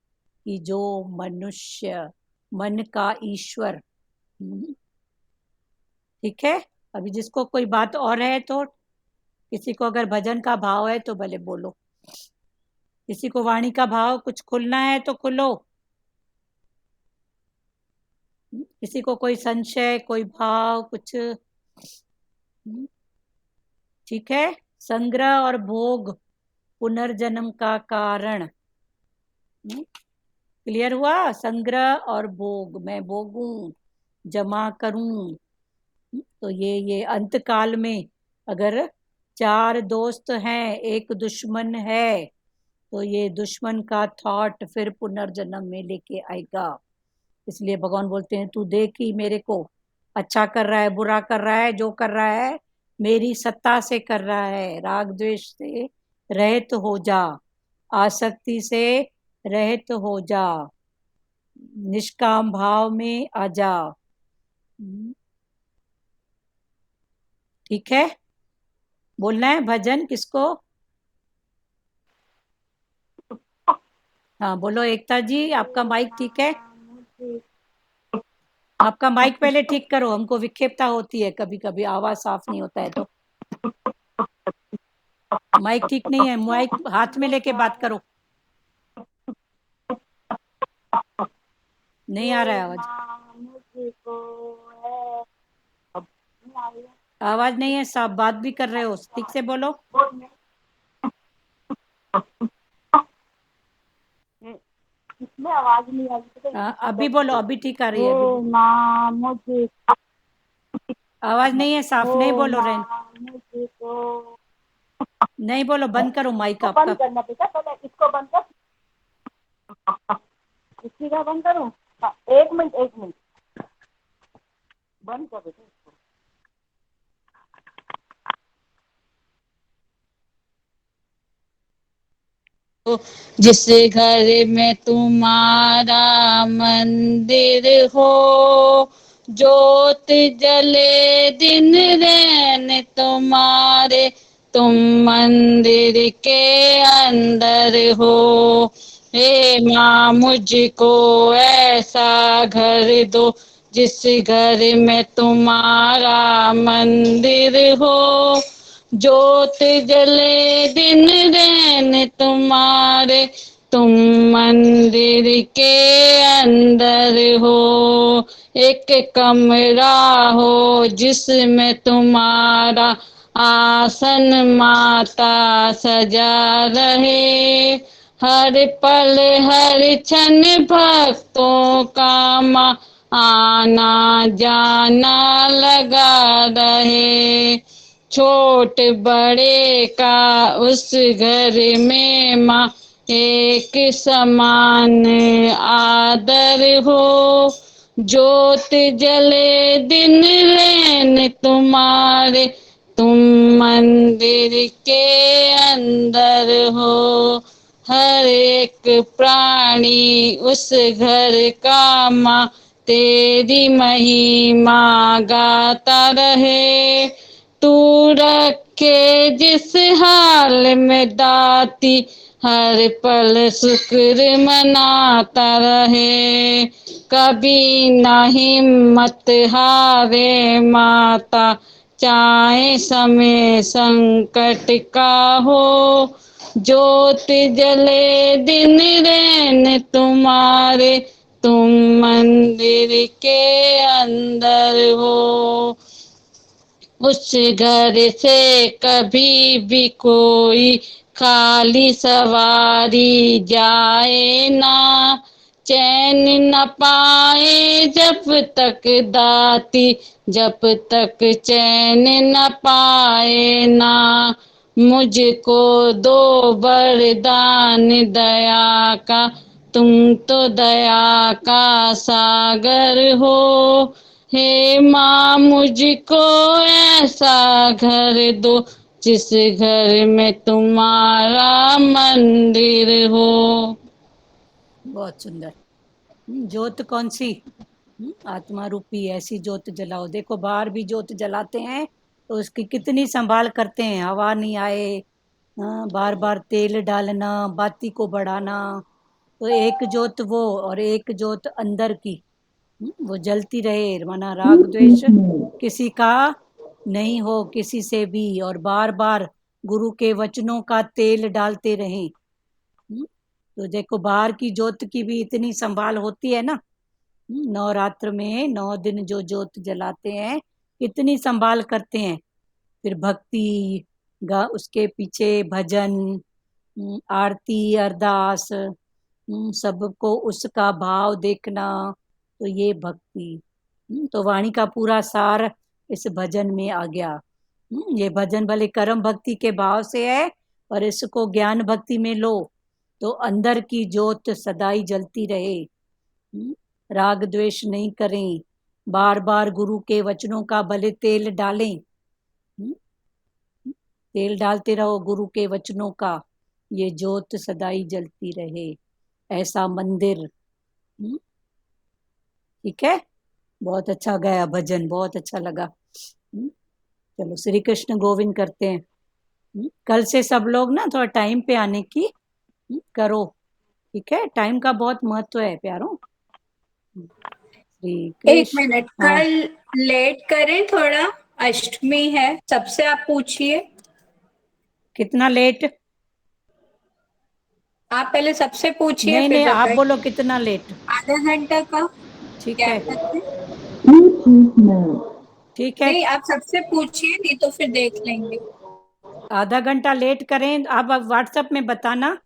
कि जो मनुष्य, मन का ईश्वर। ठीक है, अभी जिसको कोई बात और है तो, किसी को अगर भजन का भाव है तो भले बोलो, किसी को वाणी का भाव कुछ खुलना है तो खुलो, किसी को कोई संशय, कोई भाव कुछ। ठीक है, संग्रह और भोग पुनर्जन्म का कारण। क्लियर हुआ? संग्रह और भोग, मैं भोगूं, जमा करूं। तो ये अंत काल में अगर 4 दोस्त हैं, एक दुश्मन है, तो ये दुश्मन का थॉट फिर पुनर्जन्म में लेके आएगा। इसलिए भगवान बोलते हैं तू देख ही मेरे को, अच्छा कर रहा है बुरा कर रहा है, जो कर रहा है मेरी सत्ता से कर रहा है। राग द्वेष से रहित हो जा, आसक्ति से रहित हो जा, निष्काम भाव में आ जा। ठीक है, बोलना है भजन किसको? हाँ बोलो एकता जी, आपका माइक ठीक है? आपका माइक पहले ठीक करो, हमको विक्षेपता होती है कभी कभी, आवाज साफ नहीं होता है तो। माइक ठीक नहीं है, माइक हाथ में लेके बात करो। नहीं आ रहा है आवाज, आवाज नहीं है साफ, बात भी कर रहे हो ठीक से बोलो। इसमें आवाज नहीं आ रही है। अभी बोलो, अभी ठीक आ रही है। अभी आवाज नहीं है साफ, नहीं बोलो रेन, नहीं बोलो, बंद करो माइक आपका। बंद करना बेटा, पहले इसको बंद कर, इसी का बंद करो। हाँ, एक मिनट बंद कर बेटा इसको। जिस घर में तुम्हारा मंदिर हो, ज्योत जले दिन रैन तुम्हारे, तुम मंदिर के अंदर हो। हे माँ मुझको ऐसा घर दो, जिस घर में तुम्हारा मंदिर हो, ज्योत जले दिन रैन तुम्हारे, तुम मंदिर के अंदर हो। एक कमरा हो जिसमें तुम्हारा आसन माता सजा रहे, हर पल हर क्षण भक्तों का माँ आना जाना लगा रहे। छोट बड़े का उस घर में माँ एक समान आदर हो, ज्योत जले दिन रैन तुम्हारे, तुम मंदिर के अंदर हो। हर एक प्राणी उस घर का माँ तेरी महिमा गाता रहे। तू रखे जिस हाल में दाती, हर पल शुक्र मनाता रहे। कभी ना हिम्मत हारे माता, चाहे समय संकट का हो, ज्योत जले दिन रैन तुम्हारे, तुम मंदिर के अंदर हो। उस घर से कभी भी कोई खाली सवारी जाए ना, चैन न पाए जब तक दाती, जब तक चैन न पाए ना। मुझको दो वरदान दया का, तुम तो दया का सागर हो। हे माँ मुझको ऐसा घर दो, जिस घर में तुम्हारा मंदिर हो। बहुत सुंदर। ज्योत कौन सी? आत्मा रूपी ऐसी ज्योत जलाओ। देखो बाहर भी ज्योत जलाते हैं तो उसकी कितनी संभाल करते हैं, हवा नहीं आए, बार बार तेल डालना, बाती को बढ़ाना। तो एक ज्योत वो और एक ज्योत अंदर की, वो जलती रहे, माना राग द्वेष किसी का नहीं हो किसी से भी, और बार बार गुरु के वचनों का तेल डालते रहें। तो देखो बाहर की ज्योत की भी इतनी संभाल होती है ना। नवरात्र में 9 दिन जो ज्योत जलाते हैं कितनी संभाल करते हैं। फिर भक्ति उसके पीछे भजन, आरती अरदास, सबको उसका भाव देखना, तो ये भक्ति। तो वाणी का पूरा सार इस भजन में आ गया। ये भजन भले कर्म भक्ति के भाव से है, और इसको ज्ञान भक्ति में लो तो अंदर की ज्योत सदाई जलती रहे। राग द्वेष नहीं करें, बार बार गुरु के वचनों का भले तेल डालें, तेल डालते रहो गुरु के वचनों का, ये ज्योत सदाई जलती रहे, ऐसा मंदिर। ठीक है, बहुत अच्छा गया भजन, बहुत अच्छा लगा। चलो श्री कृष्ण गोविंद करते हैं। कल से सब लोग ना थोड़ा टाइम पे आने की करो, ठीक है? टाइम का बहुत महत्व है प्यारों। श्री एक कृष्ण। मिनट, हाँ, कल लेट करें थोड़ा, अष्टमी है, सबसे आप पूछिए। कितना लेट? आप पहले सबसे पूछिए नहीं फिर नहीं, आप बताइए। बोलो कितना लेट। आधा घंटा का ठीक है, गैप रखें। ठीक है। नहीं, आप सबसे पूछिए, नहीं तो फिर देख लेंगे। आधा घंटा लेट करें, आप व्हाट्सएप में बताना,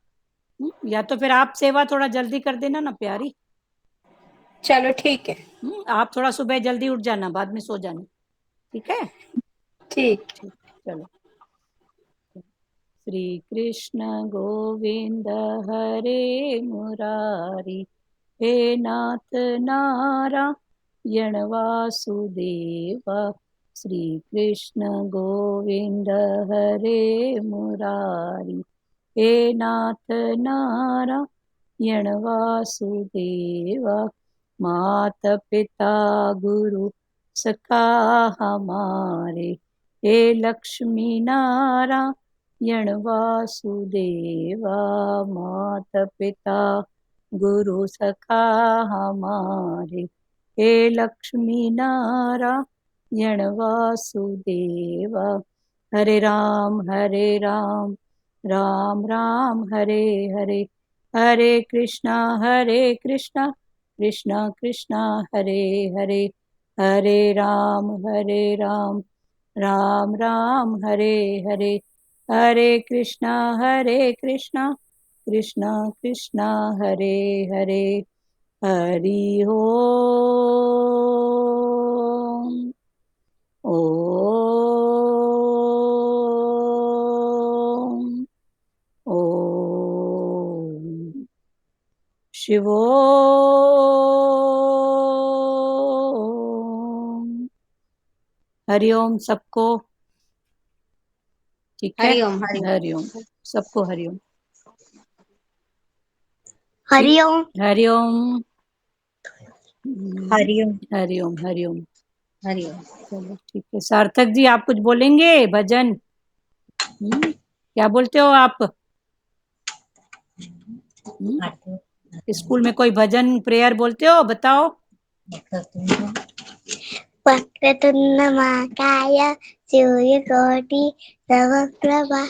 या तो फिर आप सेवा थोड़ा जल्दी कर देना ना प्यारी। चलो ठीक है। आप थोड़ा सुबह जल्दी उठ जाना, बाद में सो जाना, ठीक है? ठीक। चलो। श्री कृष्ण गोविंद हरे मुरारी, हे नाथ नारायण वासुदेव। श्री कृष्ण गोविंद हरे मुरारी, हे नाथ नारायण वासुदेव। मात पिता गुरु सखा हमारे, हे लक्ष्मी नारायण वासुदेवा। मात पिता गुरु सखा हमारे, हे लक्ष्मी नारायण वासुदेवा। हरे राम राम राम हरे हरे, हरे कृष्णा कृष्णा कृष्णा हरे हरे, हरे राम राम राम हरे हरे, हरे कृष्णा कृष्णा कृष्णा हरे हरे। हरि ओम। ओम ओम शिवोम। हरिओम सबको, ठीक है? हरिओम हरिओम हरिओम सबको, हरिओम हरिओम हरिओम हरिओम हरिओम हरिओम। हरिओम। चलो ठीक है। सार्थक जी आप कुछ बोलेंगे भजन? क्या बोलते हो आप? स्कूल में कोई भजन प्रेयर बोलते हो, बताओ। वक्रतुंड महाकाय सूर्यकोटि समप्रभा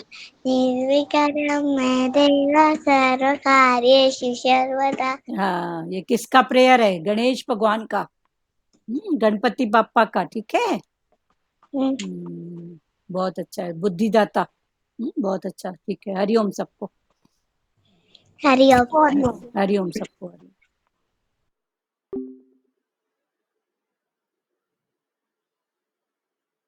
निर्विघ्नं मे देव सर्वकार्येषु सर्वदा। हाँ, ये किसका प्रेयर है? गणेश भगवान का, गणपति बापा का, ठीक है? बहुत अच्छा है, बुद्धिदाता। बहुत अच्छा, ठीक है। हरिओम सबको, हरिओम। हरिओम सबको, हरिओम।